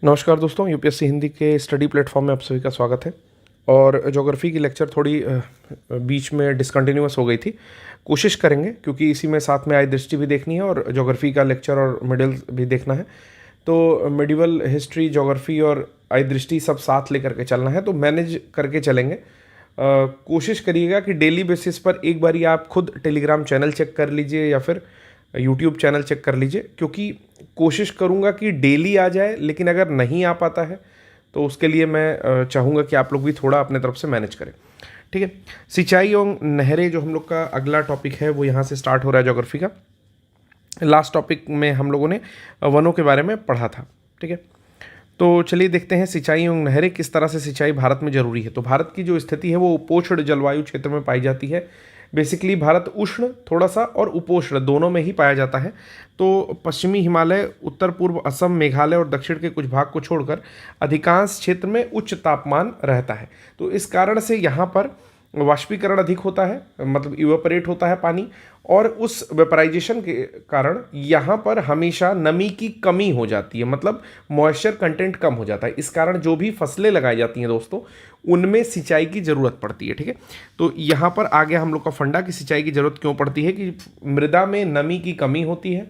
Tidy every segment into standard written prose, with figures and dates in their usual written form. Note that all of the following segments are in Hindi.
नमस्कार दोस्तों, यूपीएससी हिंदी के स्टडी प्लेटफॉर्म में आप सभी का स्वागत है। और ज्योग्राफी की लेक्चर थोड़ी बीच में डिसकंटिन्यूअस हो गई थी। कोशिश करेंगे क्योंकि इसी में साथ में आय दृष्टि भी देखनी है और ज्योग्राफी का लेक्चर और मिडिल भी देखना है। तो मिडिवल हिस्ट्री, ज्योग्राफी और आय दृष्टि सब साथ लेकर के चलना है, तो मैनेज करके चलेंगे। कोशिश करिएगा कि डेली बेसिस पर एक बारी आप खुद टेलीग्राम चैनल चेक कर लीजिए या फिर यूट्यूब चैनल चेक कर लीजिए, क्योंकि कोशिश करूँगा कि डेली आ जाए, लेकिन अगर नहीं आ पाता है तो उसके लिए मैं चाहूँगा कि आप लोग भी थोड़ा अपने तरफ से मैनेज करें। ठीक है, सिंचाई एवं नहरें जो हम लोग का अगला टॉपिक है वो यहाँ से स्टार्ट हो रहा है ज्योग्राफी का। लास्ट टॉपिक में हम लोगों ने वनों के बारे में पढ़ा था। ठीक है, तो चलिए देखते हैं सिंचाई एवं नहरें किस तरह से सिंचाई भारत में जरूरी है। तो भारत की जो स्थिति है वो उपोष्ण जलवायु क्षेत्र में पाई जाती है। बेसिकली भारत उष्ण थोड़ा सा और उपोष्ण दोनों में ही पाया जाता है। तो पश्चिमी हिमालय, उत्तर पूर्व असम, मेघालय और दक्षिण के कुछ भाग को छोड़कर अधिकांश क्षेत्र में उच्च तापमान रहता है। तो इस कारण से यहाँ पर वाष्पीकरण अधिक होता है, मतलब इवेपोरेट होता है पानी, और उस वेपराइजेशन के कारण यहाँ पर हमेशा नमी की कमी हो जाती है, मतलब मॉइस्चर कंटेंट कम हो जाता है। इस कारण जो भी फसलें लगाई जाती हैं दोस्तों, उनमें सिंचाई की ज़रूरत पड़ती है। ठीक है, तो यहाँ पर आ गया हम लोग का फंडा कि सिंचाई की ज़रूरत क्यों पड़ती है, कि मृदा में नमी की कमी होती है।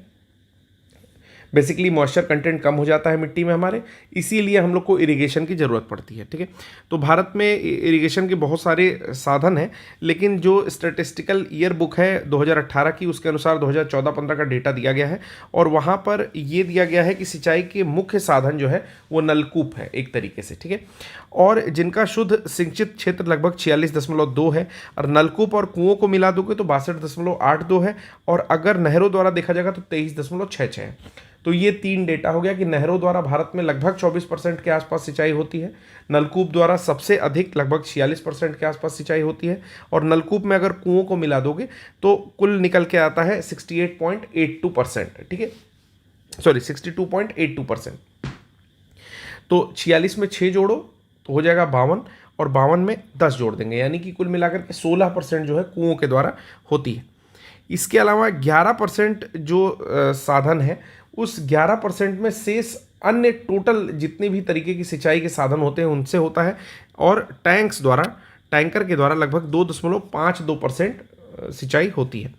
बेसिकली मॉइस्चर कंटेंट कम हो जाता है मिट्टी में हमारे, इसीलिए हम लोग को इरिगेशन की ज़रूरत पड़ती है। ठीक है, तो भारत में इरिगेशन के बहुत सारे साधन हैं, लेकिन जो स्टैटिस्टिकल ईयर बुक है 2018 की, उसके अनुसार 2014-15 का डेटा दिया गया है, और वहाँ पर ये दिया गया है कि सिंचाई के मुख्य साधन जो है वो नलकूप है एक तरीके से। ठीक है, और जिनका शुद्ध सिंचित क्षेत्र लगभग 46.2 है, और नलकूप और कुओं को मिला दोगे तो 62.82 है, और अगर नहरों द्वारा देखा जाएगा तो 23.66 है। तो ये तीन डेटा हो गया कि नहरों द्वारा भारत में लगभग 24% के आसपास सिंचाई होती है, नलकूप द्वारा सबसे अधिक लगभग 46% के आसपास सिंचाई होती है, और नलकूप में अगर कुओं को मिला दोगे तो कुल निकल के आता है 68.82%। ठीक है, सॉरी 62.82%। तो 46 में 6 जोड़ो तो हो जाएगा 52, और 52 में 10 जोड़ देंगे, यानी कि कुल मिलाकर के 16% जो है कुओं के द्वारा होती है। इसके अलावा 11% जो साधन है, उस 11% में शेष अन्य टोटल जितने भी तरीके की सिंचाई के साधन होते हैं उनसे होता है, और टैंकर के द्वारा लगभग 2.52% सिंचाई होती है।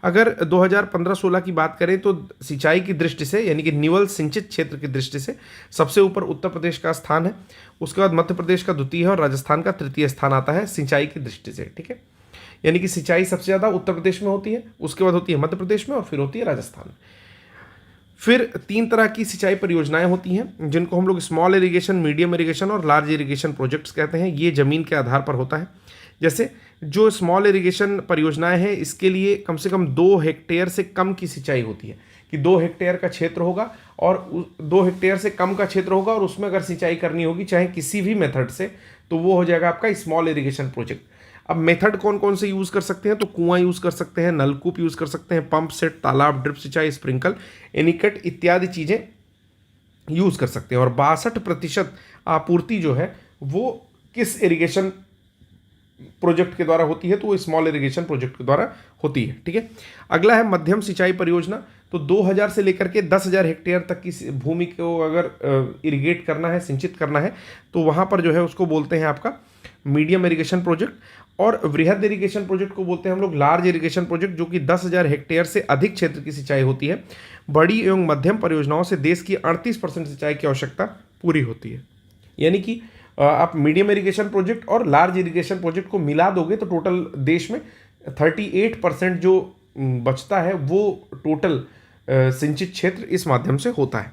अगर 2015-16 की बात करें तो सिंचाई की दृष्टि से, यानी कि निवल सिंचित क्षेत्र की दृष्टि से सबसे ऊपर उत्तर प्रदेश का स्थान है, उसके बाद मध्य प्रदेश का द्वितीय है, और राजस्थान का तृतीय स्थान आता है सिंचाई की दृष्टि से। ठीक है, यानी कि सिंचाई सबसे ज़्यादा उत्तर प्रदेश में होती है, उसके बाद होती है मध्य प्रदेश में, और फिर होती है राजस्थान में। फिर 3 तरह की सिंचाई परियोजनाएं होती हैं, जिनको हम लोग स्मॉल इरिगेशन, मीडियम इरिगेशन और लार्ज इरिगेशन प्रोजेक्ट्स कहते हैं। ये ज़मीन के आधार पर होता है। जैसे जो स्मॉल इरिगेशन परियोजनाएं हैं, इसके लिए कम से कम 2 हेक्टेयर से कम की सिंचाई होती है, कि 2 हेक्टेयर का क्षेत्र होगा और 2 हेक्टेयर से कम का क्षेत्र होगा, और उसमें अगर सिंचाई करनी होगी चाहे किसी भी मेथड से, तो वो हो जाएगा आपका स्मॉल इरिगेशन प्रोजेक्ट। अब मेथड कौन कौन से यूज़ कर सकते हैं, तो कुआं यूज़ कर सकते हैं, नलकूप यूज़ कर सकते हैं, पंप सेट, तालाब, ड्रिप सिंचाई, स्प्रिंकल, एनीकट इत्यादि चीज़ें यूज़ कर सकते हैं। और 62% आपूर्ति जो है वो किस इरिगेशन प्रोजेक्ट के द्वारा होती है, तो वो स्मॉल इरिगेशन प्रोजेक्ट के द्वारा होती है। ठीक है, अगला है मध्यम सिंचाई परियोजना। तो 2000 से लेकर के 10,000 हेक्टेयर तक की भूमि को अगर इरिगेट करना है, सिंचित करना है, तो वहाँ पर जो है उसको बोलते हैं आपका मीडियम इरिगेशन प्रोजेक्ट, और वृहद इरिगेशन प्रोजेक्ट को बोलते हैं हम लोग लार्ज इरिगेशन प्रोजेक्ट, जो कि 10,000 हेक्टेयर से अधिक क्षेत्र की सिंचाई होती है। बड़ी एवं मध्यम परियोजनाओं से देश की 38% सिंचाई की आवश्यकता पूरी होती है। यानी कि आप मीडियम इरिगेशन प्रोजेक्ट और लार्ज इरिगेशन प्रोजेक्ट को मिला दोगे तो टोटल देश में 38% जो बचता है वो टोटल सिंचित क्षेत्र इस माध्यम से होता है।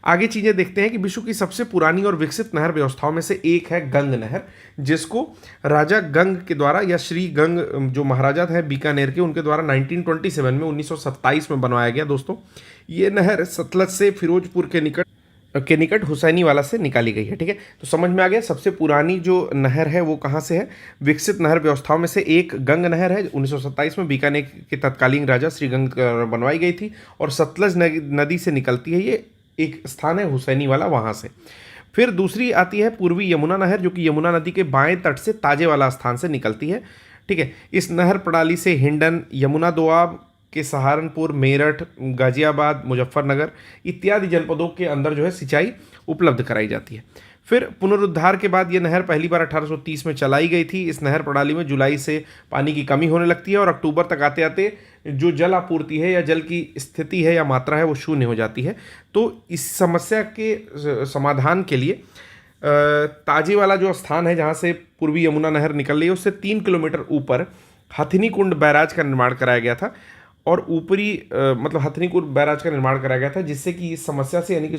आगे चीज़ें देखते हैं कि विश्व की सबसे पुरानी और विकसित नहर व्यवस्थाओं में से एक है गंग नहर, जिसको राजा गंग के द्वारा, या श्री गंग जो महाराजा थे बीकानेर के, उनके द्वारा 1927 में 1927 में बनवाया गया। दोस्तों, ये नहर सतलज से फिरोजपुर के निकट हुसैनीवाला से निकाली गई है। ठीक है, तो समझ में आ गया सबसे पुरानी जो नहर है वो कहाँ से है। विकसित नहर व्यवस्थाओं में से एक गंग नहर है, 1927 में बीकानेर के तत्कालीन राजा श्री गंग बनवाई गई थी, और सतलज नदी से निकलती है। ये एक स्थान है हुसैनीवाला, वहाँ से। फिर दूसरी आती है पूर्वी यमुना नहर, जो कि यमुना नदी के बाएं तट से ताजेवाला स्थान से निकलती है। ठीक है, इस नहर प्रणाली से हिंडन, यमुना दोआब, के सहारनपुर, मेरठ, गाजियाबाद, मुजफ्फरनगर इत्यादि जनपदों के अंदर जो है सिंचाई उपलब्ध कराई जाती है। फिर पुनरुद्धार के बाद ये नहर पहली बार 1830 में चलाई गई थी। इस नहर प्रणाली में जुलाई से पानी की कमी होने लगती है और अक्टूबर तक आते आते जो जल आपूर्ति है या जल की स्थिति है या मात्रा है वो शून्य हो जाती है। तो इस समस्या के समाधान के लिए ताजीवाला जो स्थान है जहाँ से पूर्वी यमुना नहर निकल रही है उससे 3 किलोमीटर ऊपर हथिनी कुंड बैराज का निर्माण कराया गया था और ऊपरी मतलब हथिनी कुंड बैराज का निर्माण कराया गया था, जिससे कि इस समस्या से यानी कि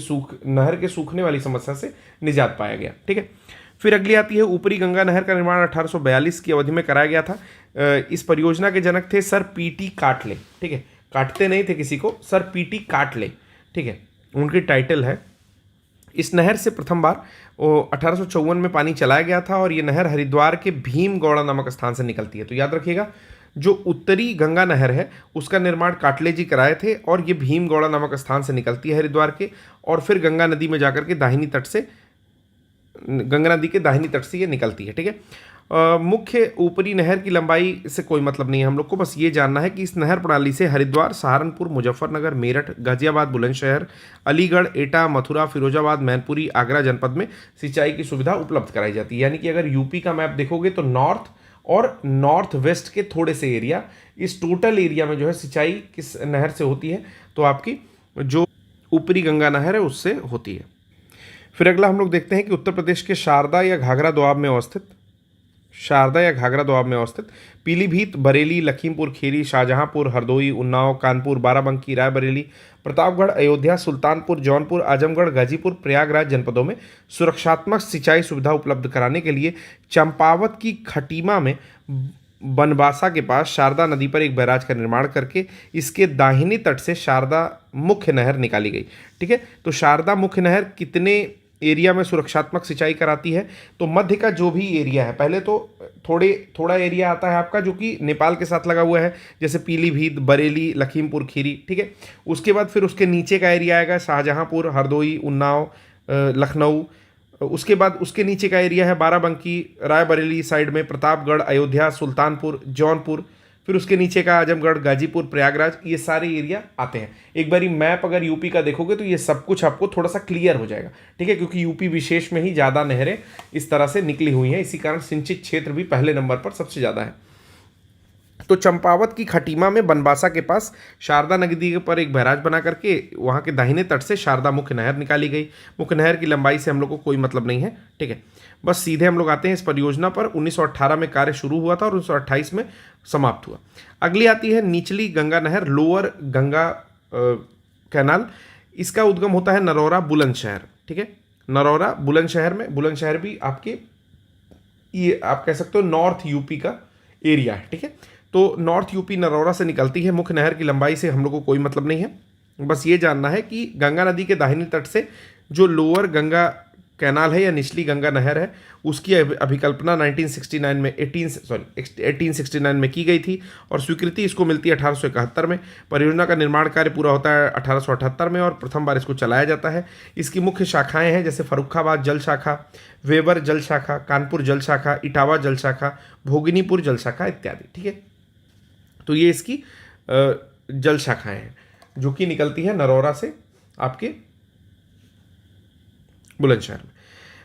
नहर के सूखने वाली समस्या से निजात पाया गया। ठीक है। फिर अगली आती है ऊपरी गंगा नहर का निर्माण 1842 की अवधि में कराया गया था। इस परियोजना के जनक थे सर पीटी काटले। ठीक है, काटते नहीं थे किसी को, सर पीटी काटले। ठीक है, उनकी टाइटल है। इस नहर से प्रथम बार 1854 में पानी चलाया गया था और ये नहर हरिद्वार के भीमगौड़ा नामक स्थान से निकलती है। तो याद रखिएगा, जो उत्तरी गंगा नहर है उसका निर्माण काटले जी कराए थे और ये भीमगौड़ा नामक स्थान से निकलती है हरिद्वार के, और फिर गंगा नदी में जाकर के गंगा नदी के दाहिनी तट से ये निकलती है। ठीक है। मुख्य ऊपरी नहर की लंबाई से कोई मतलब नहीं है हम लोग को, बस ये जानना है कि इस नहर प्रणाली से हरिद्वार, सहारनपुर, मुजफ्फरनगर, मेरठ, गाजियाबाद, बुलंदशहर, अलीगढ़, एटा, मथुरा, फिरोजाबाद, मैनपुरी, आगरा जनपद में सिंचाई की सुविधा उपलब्ध कराई जाती है। यानी कि अगर यूपी का मैप देखोगे तो नॉर्थ और नॉर्थ वेस्ट के थोड़े से एरिया, इस टोटल एरिया में जो है सिंचाई किस नहर से होती है, तो आपकी जो ऊपरी गंगा नहर है उससे होती है। फिर अगला हम लोग देखते हैं कि उत्तर प्रदेश के शारदा या घाघरा दोआब में अवस्थित पीलीभीत, बरेली, लखीमपुर खीरी, शाहजहांपुर, हरदोई, उन्नाव, कानपुर, बाराबंकी, रायबरेली, प्रतापगढ़, अयोध्या, सुल्तानपुर, जौनपुर, आजमगढ़, गाजीपुर, प्रयागराज जनपदों में सुरक्षात्मक सिंचाई सुविधा उपलब्ध कराने के लिए चंपावत की खटीमा में बनबासा के पास शारदा नदी पर एक बैराज का निर्माण करके इसके दाहिने तट से शारदा मुख्य नहर निकाली गई। ठीक है, तो शारदा मुख्य नहर कितने एरिया में सुरक्षात्मक सिंचाई कराती है? तो मध्य का जो भी एरिया है, पहले तो थोड़ा एरिया आता है आपका जो कि नेपाल के साथ लगा हुआ है, जैसे पीलीभीत, बरेली, लखीमपुर खीरी। ठीक है, उसके बाद फिर उसके नीचे का एरिया आएगा शाहजहांपुर, हरदोई, उन्नाव, लखनऊ। उसके बाद उसके नीचे का एरिया है बाराबंकी, रायबरेली साइड में, प्रतापगढ़, अयोध्या, सुल्तानपुर, जौनपुर। फिर उसके नीचे का आजमगढ़, गाजीपुर, प्रयागराज, ये सारे एरिया आते हैं। एक बारी मैप अगर यूपी का देखोगे तो ये सब कुछ आपको थोड़ा सा क्लियर हो जाएगा। ठीक है, क्योंकि यूपी विशेष में ही ज़्यादा नहरें इस तरह से निकली हुई हैं, इसी कारण सिंचित क्षेत्र भी पहले नंबर पर सबसे ज़्यादा है। तो चंपावत की खटीमा में बनबासा के पास शारदा नदी पर एक बैराज बना करके वहाँ के दाहिने तट से शारदा मुख्य नहर निकाली गई। मुख्य नहर की लंबाई से हम लोग को कोई मतलब नहीं है। ठीक है, बस सीधे हम लोग आते हैं इस परियोजना पर। 1918 में कार्य शुरू हुआ था और 1928 में समाप्त हुआ। अगली आती है निचली गंगा नहर, लोअर गंगा कैनाल। इसका उद्गम होता है नरौरा, बुलंदशहर। ठीक है, नरौरा, बुलंदशहर में। बुलंदशहर भी आपके ये आप कह सकते हो नॉर्थ यूपी का एरिया है। ठीक है, तो नॉर्थ यूपी नरौरा से निकलती है। मुख्य नहर की लंबाई से हम लोग को कोई मतलब नहीं है, बस ये जानना है कि गंगा नदी के दाहिने तट से जो लोअर गंगा कैनाल है या निचली गंगा नहर है उसकी अभिकल्पना 1869 में की गई थी और स्वीकृति इसको मिलती है 1871 में। परियोजना का निर्माण कार्य पूरा होता है 1878 में और प्रथम बार इसको चलाया जाता है। इसकी मुख्य शाखाएं हैं जैसे फर्रुखाबाद जल शाखा, वेबर जल शाखा, कानपुर जल शाखा, इटावा जल शाखा, भोगिनीपुर जल शाखा इत्यादि। ठीक है, तो ये इसकी जल शाखाएं हैं जो कि निकलती है नरौरा से आपके बुलंदशहर में।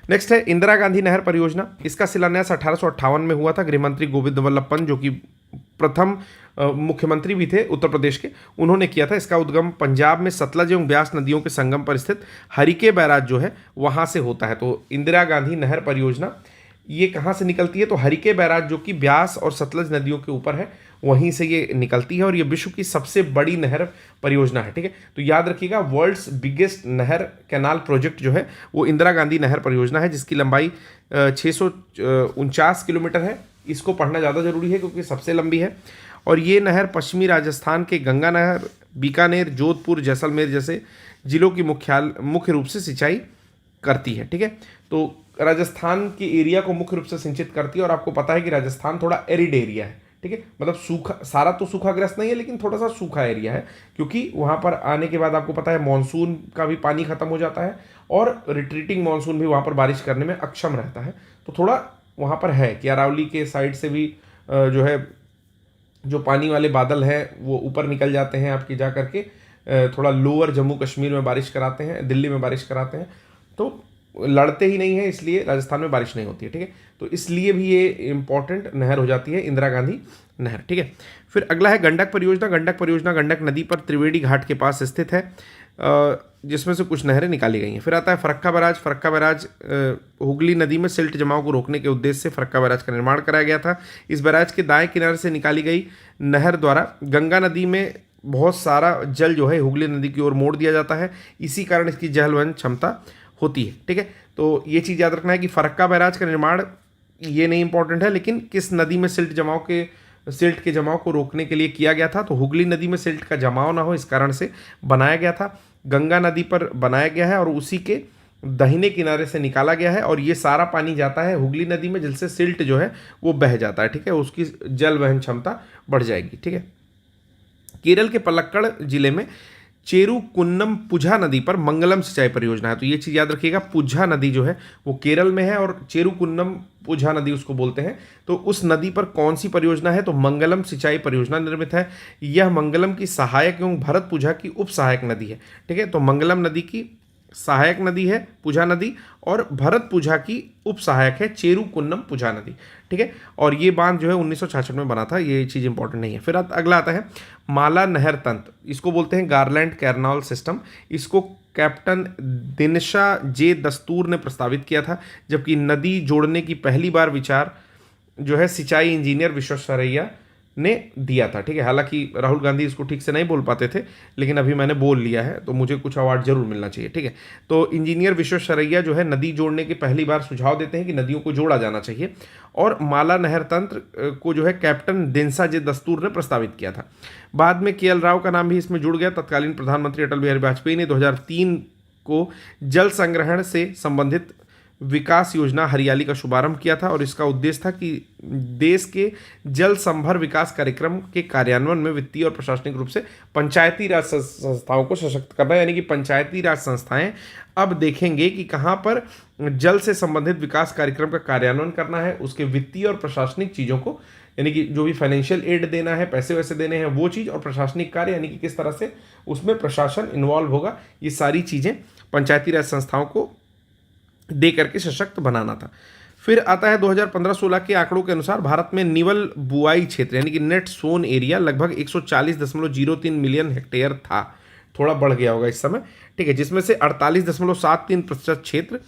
नेक्स्ट है इंदिरा गांधी नहर परियोजना। इसका शिलान्यास 1858 में हुआ था। गृहमंत्री गोविंद वल्लभ पंत, जो कि प्रथम मुख्यमंत्री भी थे उत्तर प्रदेश के, उन्होंने किया था। इसका उद्गम पंजाब में सतलज एवं ब्यास नदियों के संगम पर स्थित हरिके बैराज जो है वहाँ से होता है। तो इंदिरा गांधी नहर परियोजना ये कहाँ से निकलती है? तो हरिके बैराज जो कि ब्यास और सतलज नदियों के ऊपर है, वहीं से ये निकलती है और ये विश्व की सबसे बड़ी नहर परियोजना है। ठीक है, तो याद रखिएगा वर्ल्ड्स बिगेस्ट नहर कैनाल प्रोजेक्ट जो है वो इंदिरा गांधी नहर परियोजना है, जिसकी लंबाई 649 किलोमीटर है। इसको पढ़ना ज़्यादा जरूरी है क्योंकि सबसे लंबी है और ये नहर पश्चिमी राजस्थान के गंगा नहर, बीकानेर, जोधपुर, जैसलमेर जैसे जिलों की मुख्य रूप से सिंचाई करती है। ठीक है, तो राजस्थान के एरिया को मुख्य रूप से सिंचित करती है और आपको पता है कि राजस्थान थोड़ा एरिड एरिया है। ठीक है, मतलब सूखा, सारा तो सूखाग्रस्त नहीं है लेकिन थोड़ा सा सूखा एरिया है, क्योंकि वहाँ पर आने के बाद आपको पता है मॉनसून का भी पानी खत्म हो जाता है और रिट्रीटिंग मॉनसून भी वहाँ पर बारिश करने में अक्षम रहता है। तो थोड़ा वहाँ पर है कि अरावली के साइड से भी जो है जो पानी वाले बादल हैं वो ऊपर निकल जाते हैं आपकी जा करके थोड़ा लोअर जम्मू कश्मीर में बारिश कराते हैं, दिल्ली में बारिश कराते हैं, तो लड़ते ही नहीं है, इसलिए राजस्थान में बारिश नहीं होती है। ठीक है, तो इसलिए भी ये इंपॉर्टेंट नहर हो जाती है इंदिरा गांधी नहर। ठीक है, फिर अगला है गंडक परियोजना। गंडक परियोजना गंडक नदी पर त्रिवेणी घाट के पास स्थित है, जिसमें से कुछ नहरें निकाली गई हैं। फिर आता है फरक्का बैराज। फरक्का बैराज हुगली नदी में सिल्ट जमाव को रोकने के उद्देश्य से फरक्का बैराज का निर्माण कराया गया था। इस बैराज के दाएं किनारे से निकाली गई नहर द्वारा गंगा नदी में बहुत सारा जल जो है हुगली नदी की ओर मोड़ दिया जाता है, इसी कारण इसकी जलवहन क्षमता होती है। ठीक है, तो ये चीज़ याद रखना है कि फरक्का बैराज का निर्माण ये नहीं इंपॉर्टेंट है, लेकिन किस नदी में सिल्ट के जमाव को रोकने के लिए किया गया था, तो हुगली नदी में सिल्ट का जमाव ना हो इस कारण से बनाया गया था। गंगा नदी पर बनाया गया है और उसी के दाहिने किनारे से निकाला गया है, और ये सारा पानी जाता है हुगली नदी में, जिससे सिल्ट जो है वो बह जाता है। ठीक है, उसकी जल वहन क्षमता बढ़ जाएगी। ठीक है, केरल के पलक्कड़ जिले में चेरुकुन्नम पुझा नदी पर मंगलम सिंचाई परियोजना है। तो ये चीज़ याद रखिएगा, पुझा नदी जो है वो केरल में है और चेरुकुन्नम पुझा नदी उसको बोलते हैं। तो उस नदी पर कौन सी परियोजना है, तो मंगलम सिंचाई परियोजना निर्मित है। यह मंगलम की सहायक एवं भरत पुझा की उप सहायक नदी है। ठीक है, तो मंगलम नदी की सहायक नदी है पुझा नदी, और भरत पुझा की उप सहायक है चेरुकुन्नम पुझा नदी। ठीक है, और ये बांध जो है 1966 में बना था, ये चीज़ इंपॉर्टेंट नहीं है। फिर अगला आता है माला नहर तंत्र, इसको बोलते हैं गारलैंड कैनाल सिस्टम। इसको कैप्टन दिनशा जे दस्तूर ने प्रस्तावित किया था, जबकि नदी जोड़ने की पहली बार विचार जो है सिंचाई इंजीनियर विश्वेश्वरैया ने दिया था। ठीक है, हालांकि राहुल गांधी इसको ठीक से नहीं बोल पाते थे, लेकिन अभी मैंने बोल लिया है तो मुझे कुछ अवार्ड जरूर मिलना चाहिए। ठीक है, तो इंजीनियर विश्वेश्वरैया जो है नदी जोड़ने के पहली बार सुझाव देते हैं कि नदियों को जोड़ा जाना चाहिए, और माला नहर तंत्र को जो है कैप्टन दिनशा जे दस्तूर ने प्रस्तावित किया था। बाद में KL राव का नाम भी इसमें जुड़ गया। तत्कालीन प्रधानमंत्री अटल बिहारी वाजपेयी ने 2003 को जल संग्रहण से संबंधित विकास योजना हरियाली का शुभारंभ किया था, और इसका उद्देश्य था कि देश के जल संभर विकास कार्यक्रम के कार्यान्वयन में वित्तीय और प्रशासनिक रूप से पंचायती राज संस्थाओं को सशक्त करना। यानी कि पंचायती राज संस्थाएं अब देखेंगे कि कहाँ पर जल से संबंधित विकास कार्यक्रम का कार्यान्वयन करना है, उसके वित्तीय और प्रशासनिक चीज़ों को, यानी कि जो भी फाइनेंशियल एड देना है, पैसे वैसे देने हैं वो चीज़, और प्रशासनिक कार्य यानी कि किस तरह से उसमें प्रशासन इन्वॉल्व होगा, ये सारी चीज़ें पंचायती राज संस्थाओं को दे करके सशक्त बनाना था। फिर आता है 2015-16 के आंकड़ों के अनुसार भारत में निवल बुआई क्षेत्र यानी कि नेट सोन एरिया लगभग 140.03 मिलियन हेक्टेयर था, थोड़ा बढ़ गया होगा इस समय। ठीक है, जिसमें से 48.73% क्षेत्र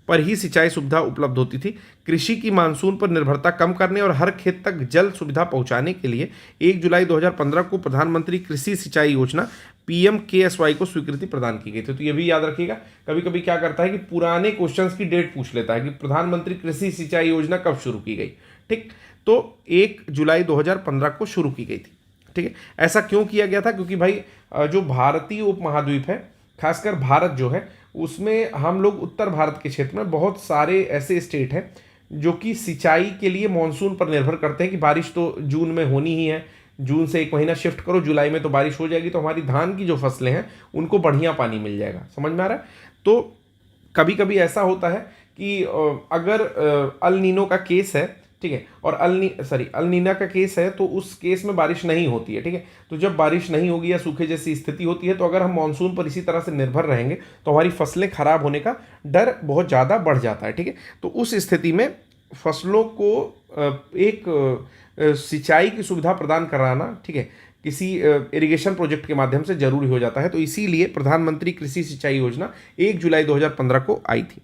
पर ही सिंचाई सुविधा उपलब्ध होती थी। कृषि की मानसून पर निर्भरता कम करने और हर खेत तक जल सुविधा पहुंचाने के लिए 1 जुलाई 2015 को प्रधानमंत्री कृषि सिंचाई योजना PMKSY को स्वीकृति प्रदान की गई थी। तो ये भी याद रखिएगा, कभी कभी क्या करता है कि पुराने क्वेश्चंस की डेट पूछ लेता है कि प्रधानमंत्री कृषि सिंचाई योजना कब शुरू की गई। ठीक, तो 1 जुलाई 2015 को शुरू की गई थी। ठीक है, ऐसा क्यों किया गया था, क्योंकि भाई जो भारतीय उपमहाद्वीप है, खासकर भारत जो है, उसमें हम लोग उत्तर भारत के क्षेत्र में बहुत सारे ऐसे स्टेट हैं जो कि सिंचाई के लिए मानसून पर निर्भर करते हैं कि बारिश तो जून में होनी ही है, जून से 1 महीना शिफ्ट करो, जुलाई में तो बारिश हो जाएगी, तो हमारी धान की जो फसलें हैं उनको बढ़िया पानी मिल जाएगा। समझ में आ रहा है? तो कभी कभी ऐसा होता है कि अगर अल नीनो का केस है, ठीक है, और अल नीना का केस है, तो उस केस में बारिश नहीं होती है। ठीक है, तो जब बारिश नहीं होगी या सूखे जैसी स्थिति होती है, तो अगर हम मानसून पर इसी तरह से निर्भर रहेंगे तो हमारी फसलें खराब होने का डर बहुत ज़्यादा बढ़ जाता है। ठीक है, तो उस स्थिति में फसलों को एक सिंचाई की सुविधा प्रदान कराना, ठीक है, किसी इरिगेशन प्रोजेक्ट के माध्यम से जरूरी हो जाता है। तो इसीलिए प्रधानमंत्री कृषि सिंचाई योजना 1 जुलाई 2015 को आई थी।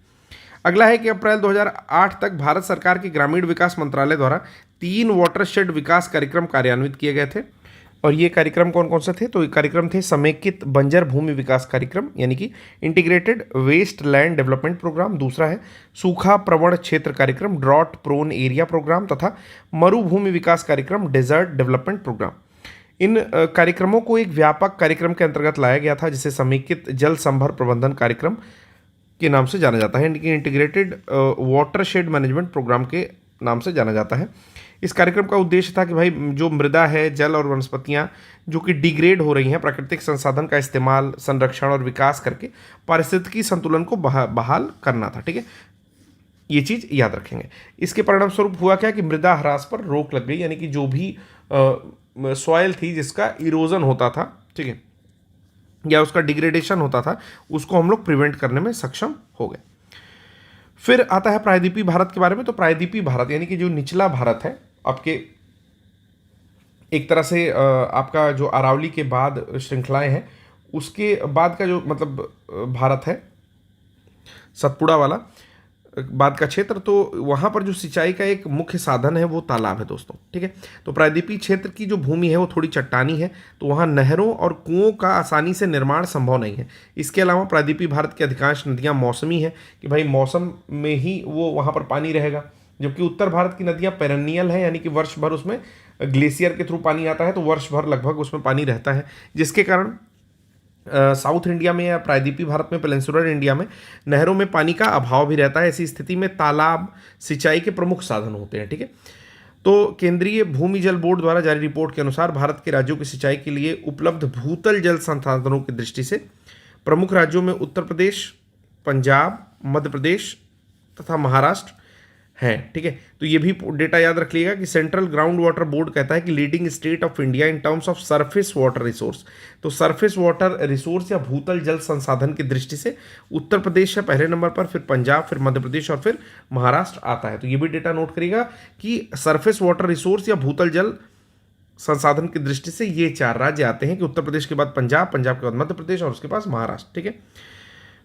अगला है कि अप्रैल 2008 तक भारत सरकार के ग्रामीण विकास मंत्रालय द्वारा 3 वाटरशेड विकास कार्यक्रम कार्यान्वित किए गए थे। और ये कार्यक्रम कौन कौन से थे, तो ये कार्यक्रम थे समेकित बंजर भूमि विकास कार्यक्रम यानी कि integrated waste land development programme, दूसरा है सूखा प्रवण क्षेत्र कार्यक्रम ड्रॉट प्रोन एरिया प्रोग्राम, तथा मरुभूमि विकास कार्यक्रम डेजर्ट डेवलपमेंट प्रोग्राम। इन कार्यक्रमों को एक व्यापक कार्यक्रम के अंतर्गत लाया गया था, जिसे समेकित जल संभर प्रबंधन कार्यक्रम के नाम से जाना जाता है, इंटीग्रेटेड वाटरशेड मैनेजमेंट प्रोग्राम के नाम से जाना जाता है। इस कार्यक्रम का उद्देश्य था कि भाई जो मृदा है, जल और वनस्पतियां जो कि डिग्रेड हो रही हैं, प्राकृतिक संसाधन का इस्तेमाल, संरक्षण और विकास करके पारिस्थितिकी संतुलन को बहाल करना था। ठीक है, ये चीज़ याद रखेंगे। इसके परिणाम स्वरूप हुआ क्या कि मृदा ह्रास पर रोक लग गई, यानी कि जो भी सॉयल थी जिसका इरोजन होता था, ठीक है, या उसका डिग्रेडेशन होता था, उसको हम लोग प्रिवेंट करने में सक्षम हो गए। फिर आता है प्रायद्वीपीय भारत के बारे में। तो प्रायद्वीपीय भारत यानी कि जो निचला भारत है आपके, एक तरह से आपका जो अरावली के बाद श्रृंखलाएं हैं उसके बाद का जो मतलब भारत है, सतपुड़ा वाला बाद का क्षेत्र, तो वहाँ पर जो सिंचाई का एक मुख्य साधन है वो तालाब है दोस्तों, ठीक है। तो प्रायद्वीपीय क्षेत्र की जो भूमि है वो थोड़ी चट्टानी है, तो वहाँ नहरों और कुओं का आसानी से निर्माण संभव नहीं है। इसके अलावा प्रायद्वीपीय भारत की अधिकांश नदियाँ मौसमी है कि भाई मौसम में ही वो वहाँ पर पानी रहेगा, जबकि उत्तर भारत की नदियाँ पेरेनियल है, यानी कि वर्ष भर उसमें ग्लेशियर के थ्रू पानी आता है, तो वर्ष भर लगभग उसमें पानी रहता है, जिसके कारण साउथ इंडिया में या प्रायद्वीपीय भारत में, पेनिनसुलर इंडिया में नहरों में पानी का अभाव भी रहता है। ऐसी स्थिति में तालाब सिंचाई के प्रमुख साधन होते हैं, ठीक है। तो केंद्रीय भूमि जल बोर्ड द्वारा जारी रिपोर्ट के अनुसार भारत के राज्यों की सिंचाई के लिए उपलब्ध भूतल जल संसाधनों की दृष्टि से प्रमुख राज्यों में उत्तर प्रदेश, पंजाब, मध्य प्रदेश तथा महाराष्ट्र हैं, ठीक है। तो ये भी डेटा याद रख लीजिएगा कि सेंट्रल ग्राउंड वाटर बोर्ड कहता है कि leading state of India in terms of surface water resource. तो सरफेस वाटर रिसोर्स या भूतल जल संसाधन की दृष्टि से उत्तर प्रदेश है पहले नंबर पर, फिर पंजाब, फिर मध्य प्रदेश और फिर महाराष्ट्र आता है। तो ये भी डेटा नोट करिएगा कि सरफेस वाटर रिसोर्स या भूतल जल संसाधन की दृष्टि से ये 4 राज्य आते हैं कि उत्तर प्रदेश के बाद पंजाब, पंजाब के बाद मध्य प्रदेश और उसके पास महाराष्ट्र, ठीक है।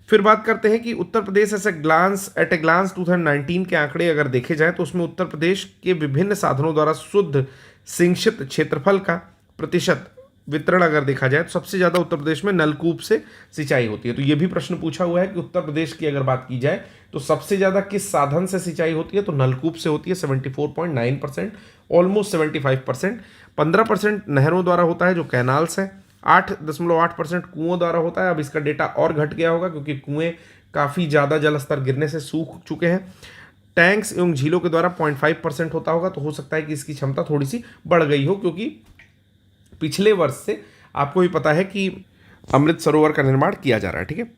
फिर बात करते हैं कि Uttar Pradesh eight a glance 2019 के आंकड़े अगर देखे जाएं तो उसमें उत्तर प्रदेश के विभिन्न साधनों द्वारा शुद्ध सिंचित क्षेत्रफल का प्रतिशत वितरण अगर देखा जाए तो सबसे ज़्यादा उत्तर प्रदेश में नलकूप से सिंचाई होती है। तो ये भी प्रश्न पूछा हुआ है कि उत्तर प्रदेश की अगर बात की जाए तो सबसे ज़्यादा किस साधन से सिंचाई होती है, तो नलकूप से होती है 74.9%, ऑलमोस्ट 75%। 15% नहरों द्वारा होता है जो कैनाल्स है, 8.8% कुओं द्वारा होता है। अब इसका डेटा और घट गया होगा क्योंकि कुएं काफ़ी ज़्यादा जल स्तर गिरने से सूख चुके हैं। टैंक्स एवं झीलों के द्वारा 0.5% होता होगा, तो हो सकता है कि इसकी क्षमता थोड़ी सी बढ़ गई हो, क्योंकि पिछले वर्ष से आपको भी पता है कि अमृत सरोवर का निर्माण किया जा रहा है, ठीक है।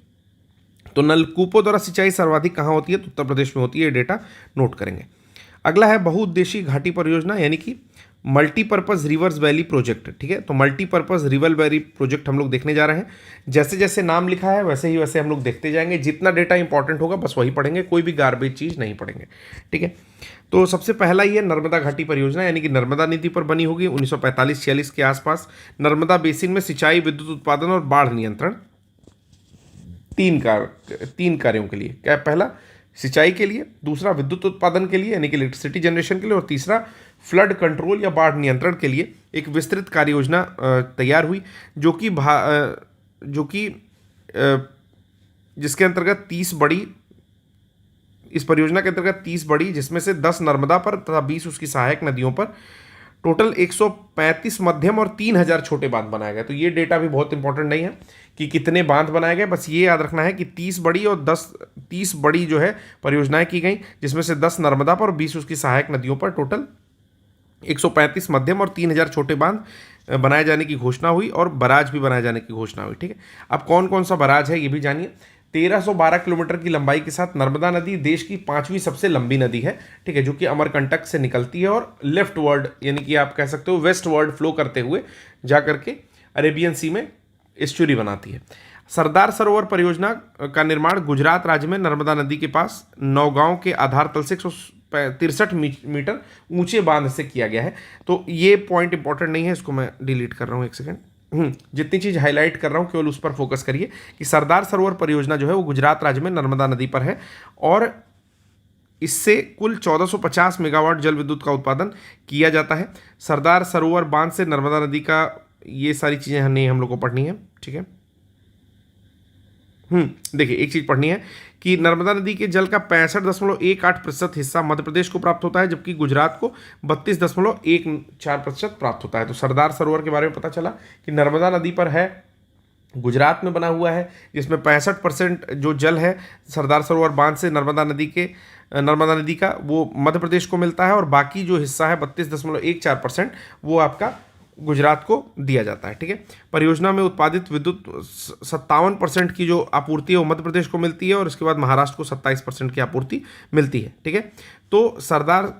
तो नलकूपों द्वारा सिंचाई सर्वाधिक कहाँ होती है, तो उत्तर प्रदेश में होती है। डेटा नोट करेंगे। अगला है बहुउद्देशीय घाटी परियोजना यानी कि मल्टीपर्पज़ रिवर्स वैली प्रोजेक्ट, ठीक है। तो मल्टीपर्पज़ रिवर वैली प्रोजेक्ट हम लोग देखने जा रहे हैं। जैसे जैसे नाम लिखा है वैसे ही वैसे हम लोग देखते जाएंगे। जितना डेटा इंपॉर्टेंट होगा बस वही पढ़ेंगे, कोई भी गार्बेज चीज़ नहीं पढ़ेंगे, ठीक है। तो सबसे पहला ये नर्मदा घाटी परियोजना यानी कि नर्मदा नदी पर बनी होगी 1945-46 के आसपास। नर्मदा बेसिन में सिंचाई, विद्युत उत्पादन और बाढ़ नियंत्रण, तीन कार्यों के लिए। क्या, पहला सिंचाई के लिए, दूसरा विद्युत उत्पादन के लिए यानी कि इलेक्ट्रिसिटी जनरेशन के लिए, और तीसरा फ्लड कंट्रोल या बाढ़ नियंत्रण के लिए एक विस्तृत कार्य योजना तैयार हुई, जिसके अंतर्गत 30 बड़ी, इस परियोजना के अंतर्गत 30 बड़ी, जिसमें से 10 नर्मदा पर तथा 20 उसकी सहायक नदियों पर, टोटल 135 मध्यम और 3000 छोटे बांध बनाए गए। तो ये डेटा भी बहुत इंपॉर्टेंट नहीं है कि कितने बांध बनाए गए, बस ये याद रखना है कि 30 बड़ी और 30 बड़ी जो है परियोजनाएं की गई, जिसमें से 10 नर्मदा पर और 20 उसकी सहायक नदियों पर, टोटल 135 मध्यम और 3000 छोटे बांध बनाए जाने की घोषणा हुई और बराज भी बनाए जाने की घोषणा हुई, ठीक है। अब कौन कौन सा बराज है ये भी जानिए। 1312 किलोमीटर की लंबाई के साथ नर्मदा नदी देश की 5वीं सबसे लंबी नदी है, ठीक है, जो कि अमरकंटक से निकलती है और लेफ्ट वर्ड यानी कि आप कह सकते हो वेस्ट वर्ड फ्लो करते हुए जा करके अरेबियन सी में एस्चुरी बनाती है। सरदार सरोवर परियोजना का निर्माण गुजरात राज्य में नर्मदा नदी के पास नौगांव के आधार तल से 163 मीटर ऊंचे बांध से किया गया है। तो ये पॉइंट इंपॉर्टेंट नहीं है, इसको मैं डिलीट कर रहा हूँ, एक सेकंड। जितनी चीज़ हाईलाइट कर रहा हूँ केवल उस पर फोकस करिए कि सरदार सरोवर परियोजना जो है वो गुजरात राज्य में नर्मदा नदी पर है और इससे कुल 1450 मेगावाट जल विद्युत का उत्पादन किया जाता है। सरदार सरोवर बांध से नर्मदा नदी का, ये सारी चीज़ें नहीं हम लोग को पढ़नी है, ठीक है। देखिए एक चीज़ पढ़नी है कि नर्मदा नदी के जल का 65.18% हिस्सा मध्य प्रदेश को प्राप्त होता है, जबकि गुजरात को 32.14% प्राप्त होता है। तो सरदार सरोवर के बारे में पता चला कि नर्मदा नदी पर है, गुजरात में बना हुआ है, जिसमें 65% जो जल है सरदार सरोवर बांध से नर्मदा नदी का वो मध्य प्रदेश को मिलता है और बाकी जो हिस्सा है 32.14% वो आपका गुजरात को दिया जाता है, ठीक है। परियोजना में उत्पादित विद्युत 57% की जो आपूर्ति है वो मध्य प्रदेश को मिलती है और इसके बाद महाराष्ट्र को 27% की आपूर्ति मिलती है, ठीक है। तो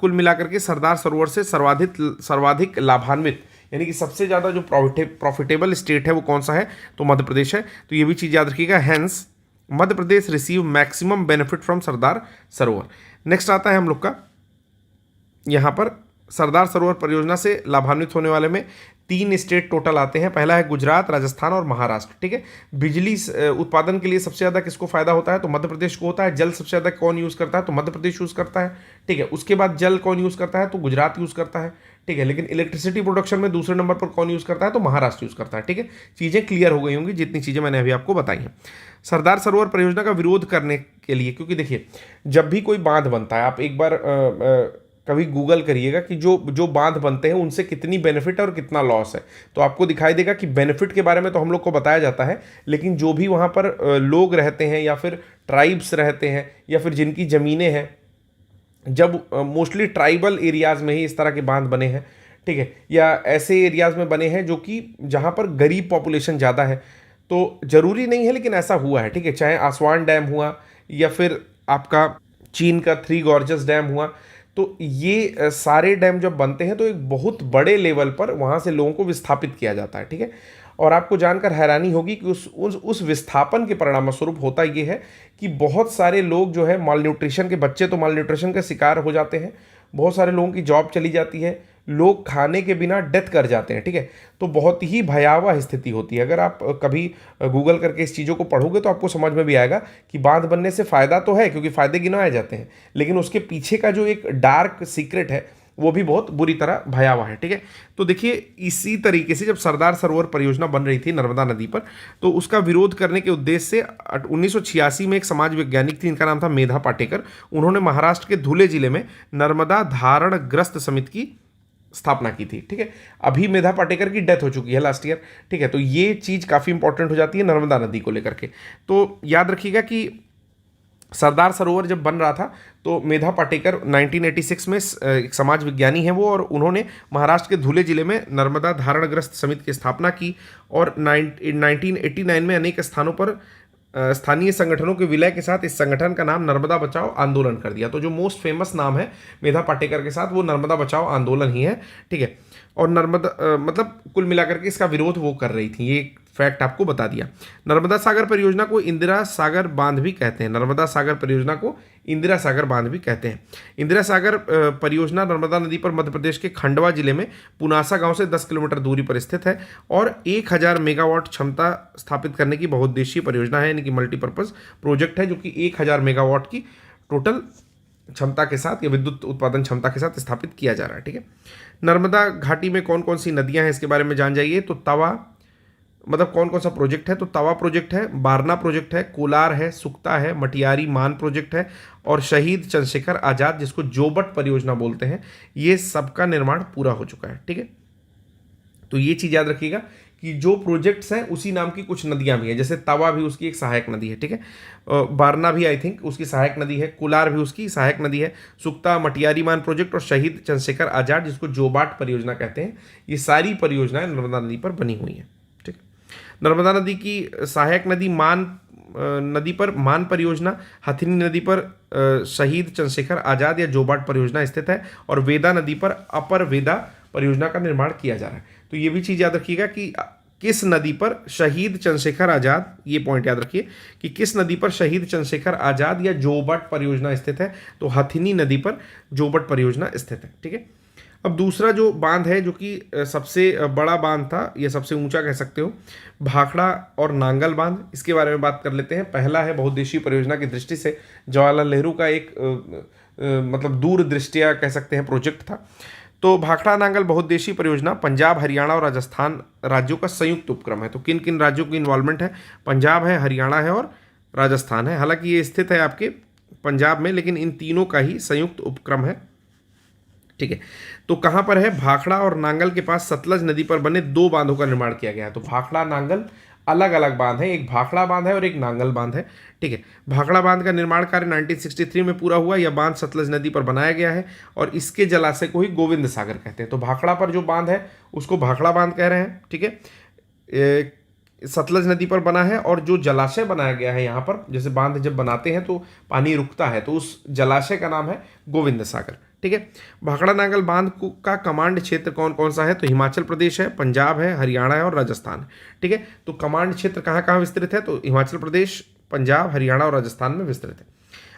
कुल मिलाकर के सरदार सरोवर से सर्वाधिक लाभान्वित यानी कि सबसे ज़्यादा जो प्रॉफिटेबल स्टेट है वो कौन सा है, तो मध्य प्रदेश है। तो ये भी चीज़ याद रखिएगा, hence Madhya Pradesh receive maximum benefit from Sardar Sarovar. Next आता है हम लोग का यहाँ पर सरदार सरोवर परियोजना से लाभान्वित होने वाले में 3 स्टेट टोटल आते हैं। पहला है गुजरात, राजस्थान और महाराष्ट्र। ठीक है, बिजली उत्पादन के लिए सबसे ज़्यादा किसको फायदा होता है, तो मध्य प्रदेश को होता है। जल सबसे ज़्यादा कौन यूज़ करता है, तो मध्य प्रदेश यूज़ करता है। ठीक है, उसके बाद जल कौन यूज़ करता है, तो गुजरात यूज़ करता है। ठीक है, लेकिन इलेक्ट्रिसिटी प्रोडक्शन में दूसरे नंबर पर कौन यूज़ करता है, तो महाराष्ट्र यूज़ करता है। ठीक है, चीज़ें क्लियर हो गई होंगी जितनी चीज़ें मैंने अभी आपको बताई हैं। सरदार सरोवर परियोजना का विरोध करने के लिए, क्योंकि देखिए जब भी कोई बांध बनता है, आप एक बार कभी गूगल करिएगा कि जो जो बांध बनते हैं उनसे कितनी बेनिफिट है और कितना लॉस है, तो आपको दिखाई देगा कि बेनिफिट के बारे में तो हम लोग को बताया जाता है, लेकिन जो भी वहाँ पर लोग रहते हैं या फिर ट्राइब्स रहते हैं या फिर जिनकी ज़मीनें हैं, जब मोस्टली ट्राइबल एरियाज़ में ही इस तरह के बांध बने हैं, ठीक है, या ऐसे एरियाज़ में बने हैं जो कि जहाँ पर गरीब पॉपुलेशन ज़्यादा है, तो ज़रूरी नहीं है लेकिन ऐसा हुआ है। ठीक है, चाहे आसवान डैम हुआ या फिर आपका चीन का 3 गॉर्जस डैम हुआ, तो ये सारे डैम जब बनते हैं तो एक बहुत बड़े लेवल पर वहाँ से लोगों को विस्थापित किया जाता है। ठीक है, और आपको जानकर हैरानी होगी कि उस विस्थापन के परिणामस्वरूप होता ये है कि बहुत सारे लोग जो है मालन्यूट्रिशन के बच्चे तो मालन्यूट्रिशन का शिकार हो जाते हैं, बहुत सारे लोगों की जॉब चली जाती है, लोग खाने के बिना डेथ कर जाते हैं। ठीक है, तो बहुत ही भयावह स्थिति होती है। अगर आप कभी गूगल करके इस चीज़ों को पढ़ोगे तो आपको समझ में भी आएगा कि बांध बनने से फ़ायदा तो है, क्योंकि फ़ायदे गिनाए जाते हैं, लेकिन उसके पीछे का जो एक डार्क सीक्रेट है वो भी बहुत बुरी तरह भयावह है। ठीक है, तो देखिए इसी तरीके से जब सरदार सरोवर परियोजना बन रही थी नर्मदा नदी पर, तो उसका विरोध करने के उद्देश्य से 1986 में एक समाज वैज्ञानिक थी, इनका नाम था मेधा पाटेकर। उन्होंने महाराष्ट्र के धुले जिले में नर्मदा धारण ग्रस्त समिति की स्थापना की थी। ठीक है, अभी मेधा पाटेकर की डेथ हो चुकी है लास्ट ईयर। ठीक है, तो ये चीज़ काफ़ी इंपॉर्टेंट हो जाती है नर्मदा नदी को लेकर के। तो याद रखिएगा कि सरदार सरोवर जब बन रहा था तो मेधा पाटेकर 1986 में एक समाज विज्ञानी है वो, और उन्होंने महाराष्ट्र के धुले जिले में नर्मदा धारणग्रस्त समिति की स्थापना की, और 1989 में अनेक स्थानों पर स्थानीय संगठनों के विलय के साथ इस संगठन का नाम नर्मदा बचाओ आंदोलन कर दिया। तो जो मोस्ट फेमस नाम है मेधा पाटेकर के साथ वो नर्मदा बचाओ आंदोलन ही है। ठीक है, और नर्मदा मतलब कुल मिलाकर के इसका विरोध वो कर रही थी, ये फैक्ट आपको बता दिया। नर्मदा सागर परियोजना को इंदिरा सागर बांध भी कहते हैं। नर्मदा सागर परियोजना को इंदिरा सागर बांध भी कहते हैं। इंदिरा सागर परियोजना नर्मदा नदी पर मध्य प्रदेश के खंडवा जिले में पुनासा गांव से 10 किलोमीटर दूरी पर स्थित है, और 1000 मेगावाट क्षमता स्थापित करने की बहुउद्देशीय परियोजना है, यानी कि मल्टीपर्पज़ प्रोजेक्ट है, जो कि 1000 मेगावाट की टोटल क्षमता के साथ या विद्युत उत्पादन क्षमता के साथ स्थापित किया जा रहा है। ठीक है, नर्मदा घाटी में कौन कौन सी नदियां हैं इसके बारे में जान जाइए। तो तवा मतलब कौन कौन सा प्रोजेक्ट है, तो तवा प्रोजेक्ट है, बारना प्रोजेक्ट है, कोलार है, सुक्ता है, मटियारी मान प्रोजेक्ट है, और शहीद चंद्रशेखर आज़ाद जिसको जोबट परियोजना बोलते हैं, ये सबका निर्माण पूरा हो चुका है। ठीक है, तो ये चीज़ याद रखिएगा कि जो प्रोजेक्ट्स हैं उसी नाम की कुछ नदियां भी हैं, जैसे तवा भी उसकी एक सहायक नदी है। ठीक है, बारना भी आई थिंक उसकी सहायक नदी है, कोलार भी उसकी सहायक नदी है, सुक्ता, मटियारी मान प्रोजेक्ट और शहीद चंद्रशेखर आज़ाद जिसको जोबाट परियोजना कहते हैं, ये सारी परियोजनाएं नर्मदा नदी पर बनी हुई हैं। ठीक, नर्मदा नदी की सहायक नदी नदी पर मान परियोजना, हथिनी नदी पर शहीद चंद्रशेखर आज़ाद या जोबाट परियोजना स्थित है, और वेदा नदी पर अपर वेदा परियोजना का निर्माण किया जा रहा है। तो ये भी चीज़ याद रखिएगा कि किस नदी पर शहीद चंद्रशेखर आज़ाद, ये पॉइंट याद रखिए कि किस नदी पर शहीद चंद्रशेखर आज़ाद या जोबट परियोजना स्थित है, तो हथिनी नदी पर जोबट परियोजना स्थित है। ठीक है, अब दूसरा जो बांध है जो कि सबसे बड़ा बांध था या सबसे ऊंचा कह सकते हो, भाखड़ा और नांगल बांध, इसके बारे में बात कर लेते हैं। पहला है बहुउद्देशीय परियोजना की दृष्टि से जवाहरलाल नेहरू का एक मतलब दूरदृष्टिया कह सकते हैं प्रोजेक्ट था। तो भाखड़ा नांगल बहुउद्देशीय परियोजना पंजाब, हरियाणा और राजस्थान राज्यों का संयुक्त उपक्रम है। तो किन किन राज्यों की इन्वॉल्वमेंट है, पंजाब है, हरियाणा है और राजस्थान है। हालांकि ये स्थित है आपके पंजाब में, लेकिन इन तीनों का ही संयुक्त उपक्रम है। ठीक है, तो कहाँ पर है, भाखड़ा और नांगल के पास सतलज नदी पर बने 2 बांधों का निर्माण किया गया है। तो भाखड़ा नांगल अलग अलग बांध है, एक भाखड़ा बांध है और एक नांगल बांध है। ठीक है, भाखड़ा बांध का निर्माण कार्य 1963 में पूरा हुआ। यह बांध सतलज नदी पर बनाया गया है और इसके जलाशय को ही गोविंद सागर कहते हैं। तो भाखड़ा पर जो बांध है उसको भाखड़ा बांध कह रहे हैं। ठीक है, सतलज नदी पर बना है, और जो जलाशय बनाया गया है यहाँ पर, जैसे बांध जब बनाते हैं तो पानी रुकता है, तो उस जलाशय का नाम है गोविंद सागर। ठीक है। ठीक है। भाखड़ा नागल बांध का कमांड क्षेत्र कौन कौन सा है? तो हिमाचल प्रदेश है, पंजाब है, हरियाणा है और राजस्थान है। ठीक है, तो कमांड क्षेत्र कहाँ कहाँ विस्तृत है? तो हिमाचल प्रदेश, पंजाब, हरियाणा और राजस्थान में विस्तृत है।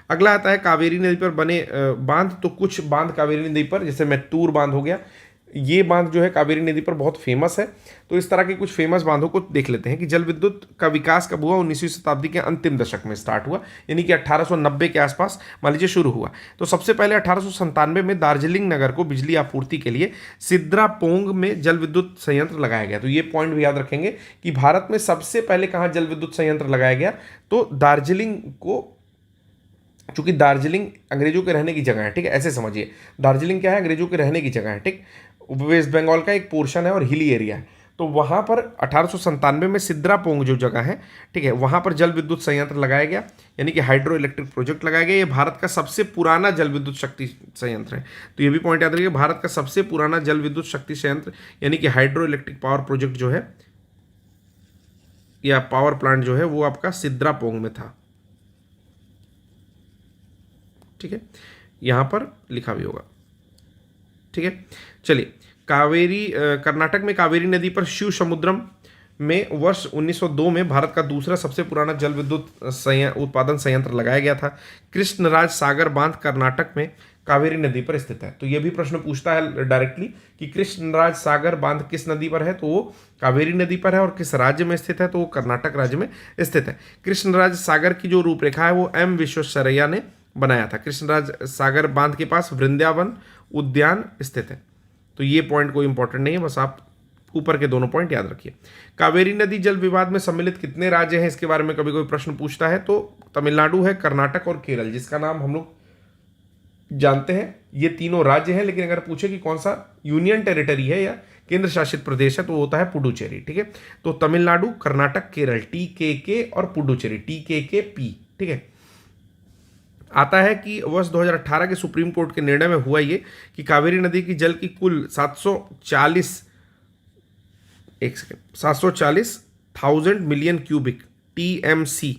अगला आता है कावेरी नदी पर बने बांध। तो कुछ बांध कावेरी नदी पर, जैसे मैत्तूर बांध हो गया, ये बांध जो है कावेरी नदी पर बहुत फेमस है। तो इस तरह के कुछ फेमस बांधों को देख लेते हैं कि जल विद्युत का विकास कब हुआ। 19वीं शताब्दी के अंतिम दशक में स्टार्ट हुआ, यानी कि 1890 के आसपास मान लीजिए शुरू हुआ। तो सबसे पहले 1897 में दार्जिलिंग नगर को बिजली आपूर्ति के लिए सिद्रापोंग में जल विद्युत संयंत्र लगाया गया। तो ये पॉइंट भी याद रखेंगे कि भारत में सबसे पहले कहाँ जल विद्युत संयंत्र लगाया गया? तो दार्जिलिंग को, चूंकि दार्जिलिंग अंग्रेजों के रहने की जगह है, ठीक है, ऐसे समझिए। दार्जिलिंग क्या है? अंग्रेजों के रहने की जगह है, ठीक। वेस्ट बंगाल का एक पोर्शन है और हिली एरिया है। तो वहाँ पर 1897 में सिद्रापोंग जो जगह है, ठीक है, वहाँ पर जल विद्युत संयंत्र लगाया गया, यानी कि हाइड्रो इलेक्ट्रिक प्रोजेक्ट लगाया गया। ये भारत का सबसे पुराना जल विद्युत शक्ति संयंत्र है। तो ये भी पॉइंट याद रखिए, भारत का सबसे पुराना जल विद्युत शक्ति संयंत्र यानी कि हाइड्रो इलेक्ट्रिक पावर प्रोजेक्ट जो है या पावर प्लांट जो है वो आपका सिद्रापोंग में था। ठीक है, यहाँ पर लिखा भी होगा। ठीक है, चलिए। कावेरी कर्नाटक में कावेरी नदी पर शिव समुद्रम में वर्ष 1902 में भारत का दूसरा सबसे पुराना जल विद्युत उत्पादन संयंत्र लगाया गया था। कृष्णराज सागर बांध कर्नाटक में कावेरी नदी पर स्थित है। तो यह भी प्रश्न पूछता है डायरेक्टली कि कृष्णराज सागर बांध किस नदी पर है? तो वो कावेरी नदी पर है। और किस राज्य में स्थित है? तो वो कर्नाटक राज्य में स्थित है। कृष्णराज सागर की जो रूपरेखा है वो एम विश्वेश्वरैया ने बनाया था। कृष्णराज सागर बांध के पास वृंदावन उद्यान स्थित है। तो ये पॉइंट कोई इंपॉर्टेंट नहीं है, बस आप ऊपर के दोनों पॉइंट याद रखिए। कावेरी नदी जल विवाद में सम्मिलित कितने राज्य हैं? इसके बारे में कभी कोई प्रश्न पूछता है तो तमिलनाडु है, कर्नाटक और केरल, जिसका नाम हम लोग जानते हैं। ये तीनों राज्य हैं, लेकिन अगर पूछे कि कौन सा यूनियन टेरिटरी है या केंद्र शासित प्रदेश है तो वो होता है पुडुचेरी। ठीक है, तो तमिलनाडु, कर्नाटक, केरल, TKK और पुडुचेरी, TKKP। ठीक है, आता है कि वर्ष 2018 के सुप्रीम कोर्ट के निर्णय में हुआ ये कि कावेरी नदी की जल की कुल 740,000 मिलियन क्यूबिक TMC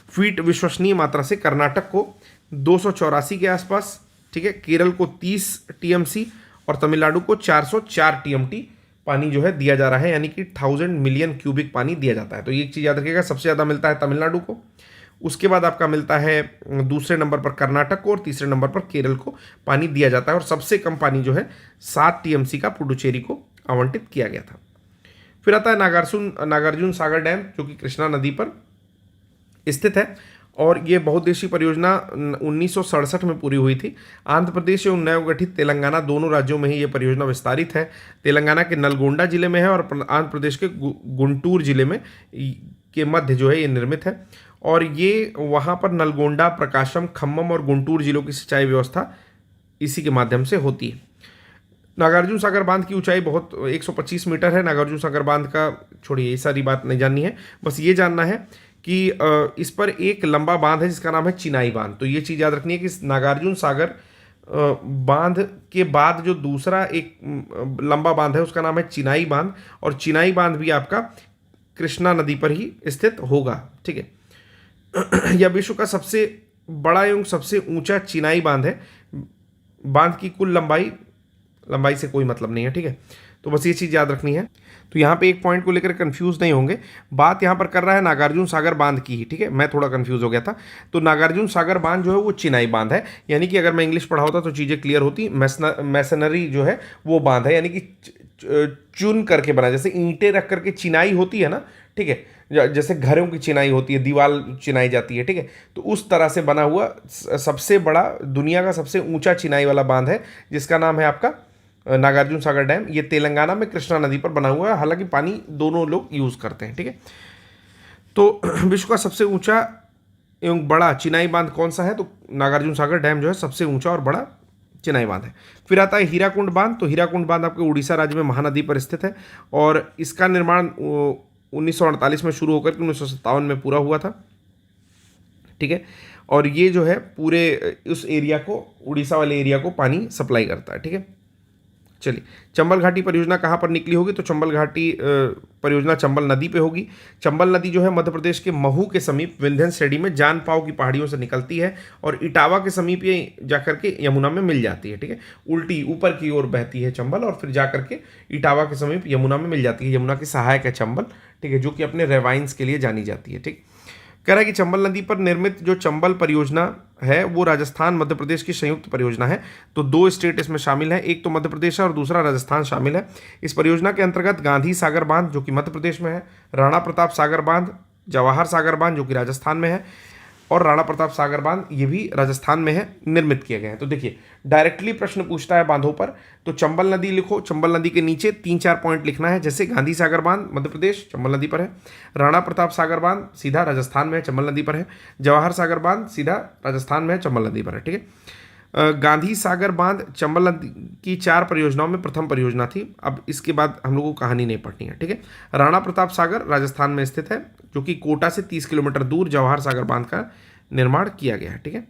फीट विश्वसनीय मात्रा से कर्नाटक को 284 के आसपास, ठीक है, केरल को 30 TMC और तमिलनाडु को 404 TMT पानी जो है दिया जा रहा है, यानी कि 1000 मिलियन क्यूबिक पानी दिया जाता है। तो ये एक चीज़ याद रखिएगा, सबसे ज़्यादा मिलता है तमिलनाडु को, उसके बाद आपका मिलता है दूसरे नंबर पर कर्नाटक को और तीसरे नंबर पर केरल को पानी दिया जाता है। और सबसे कम पानी जो है 7 TMC का पुडुचेरी को आवंटित किया गया था। फिर आता है नागार्जुन सागर डैम, जो कि कृष्णा नदी पर स्थित है और ये बहुउद्देशीय परियोजना 1967 में पूरी हुई थी। आंध्र प्रदेश एवं नवगठित तेलंगाना दोनों राज्यों में ही ये परियोजना विस्तारित है। तेलंगाना के नलगोंडा जिले में है और आंध्र प्रदेश के गुंटूर जिले में के मध्य जो है ये निर्मित है। और ये वहाँ पर नलगोंडा, प्रकाशम, खम्मम और गुंटूर जिलों की सिंचाई व्यवस्था इसी के माध्यम से होती है। नागार्जुन सागर बांध की ऊंचाई बहुत 125 मीटर है। नागार्जुन सागर बांध का छोड़िए, ये सारी बात नहीं जाननी है, बस ये जानना है कि इस पर एक लंबा बांध है जिसका नाम है चिनाई बांध। तो ये चीज़ याद रखनी है कि नागार्जुन सागर बांध के बाद जो दूसरा एक लंबा बांध है उसका नाम है चिनाई बांध, और चिनाई बांध भी आपका कृष्णा नदी पर ही स्थित होगा। ठीक है, यह विश्व का सबसे बड़ा एवं सबसे ऊंचा चिनाई बांध है। बांध की कुल लंबाई से कोई मतलब नहीं है। ठीक है, तो बस ये चीज़ याद रखनी है। तो यहाँ पे एक पॉइंट को लेकर कंफ्यूज नहीं होंगे, बात यहाँ पर कर रहा है नागार्जुन सागर बांध की ही। ठीक है, मैं थोड़ा कंफ्यूज हो गया था। तो नागार्जुन सागर बांध जो है वो चिनाई बांध है, यानी कि अगर मैं इंग्लिश पढ़ा होता तो चीज़ें क्लियर होती। मैसनरी जो है वो बांध है, यानी कि चुन करके बना, जैसे ईंटें रख करके चिनाई होती है ना, ठीक है, जैसे घरों की चिनाई होती है, दीवार चिनाई जाती है, ठीक है, तो उस तरह से बना हुआ सबसे बड़ा, दुनिया का सबसे ऊंचा चिनाई वाला बांध है, जिसका नाम है आपका नागार्जुन सागर डैम। ये तेलंगाना में कृष्णा नदी पर बना हुआ है, हालांकि पानी दोनों लोग यूज़ करते हैं। ठीक है, तो विश्व का सबसे ऊंचा एवं बड़ा चिनाई बांध कौन सा है? तो नागार्जुन सागर डैम जो है सबसे ऊंचा और बड़ा चिनाई बांध है। फिर आता है हीराकुंड बांध। तो हीराकुंड बांध आपके उड़ीसा राज्य में महानदी पर स्थित है और इसका निर्माण 1948 में शुरू होकर के 1957 में पूरा हुआ था। ठीक है, और ये जो है पूरे उस एरिया को, उड़ीसा वाले एरिया को पानी सप्लाई करता है। ठीक है, चलिए, चंबल घाटी परियोजना कहाँ पर निकली होगी? तो चंबल घाटी परियोजना चंबल नदी पे होगी। चंबल नदी जो है मध्य प्रदेश के महू के समीप विंध्यन श्रेणी में जानपाव की पहाड़ियों से निकलती है और इटावा के समीप ये जाकर के यमुना में मिल जाती है। ठीक है, उल्टी ऊपर की ओर बहती है चंबल और फिर जाकर के इटावा के समीप यमुना में मिल जाती है। यमुना की सहायक है चंबल, ठीक है, जो कि अपने रेवाइंस के लिए जानी जाती है। ठीक, कह रहा है कि चंबल नदी पर निर्मित जो चंबल परियोजना है वो राजस्थान मध्य प्रदेश की संयुक्त परियोजना है। तो 2 स्टेट इसमें शामिल हैं, एक तो मध्य प्रदेश है और दूसरा राजस्थान शामिल है। इस परियोजना के अंतर्गत गांधी सागर बांध जो कि मध्य प्रदेश में है, राणा प्रताप सागर बांध, जवाहर सागर बांध जो कि राजस्थान में है और राणा प्रताप सागर बांध ये भी राजस्थान में है, निर्मित किए गए हैं। तो देखिए, डायरेक्टली प्रश्न पूछता है बांधों पर, तो चंबल नदी लिखो, चंबल नदी के नीचे 3-4 पॉइंट लिखना है। जैसे गांधी सागर बांध मध्य प्रदेश चंबल नदी पर है, राणा प्रताप सागर बांध सीधा राजस्थान में है, चंबल नदी पर है, जवाहर सागर बांध सीधा राजस्थान में है, चंबल नदी पर है। ठीक है, गांधी सागर बांध चंबल नदी की 4 परियोजनाओं में प्रथम परियोजना थी। अब इसके बाद हम लोगों को कहानी नहीं पढ़नी है। ठीक है, राणा प्रताप सागर राजस्थान में स्थित है, जो कि कोटा से 30 किलोमीटर दूर जवाहर सागर बांध का निर्माण किया गया है। ठीक है,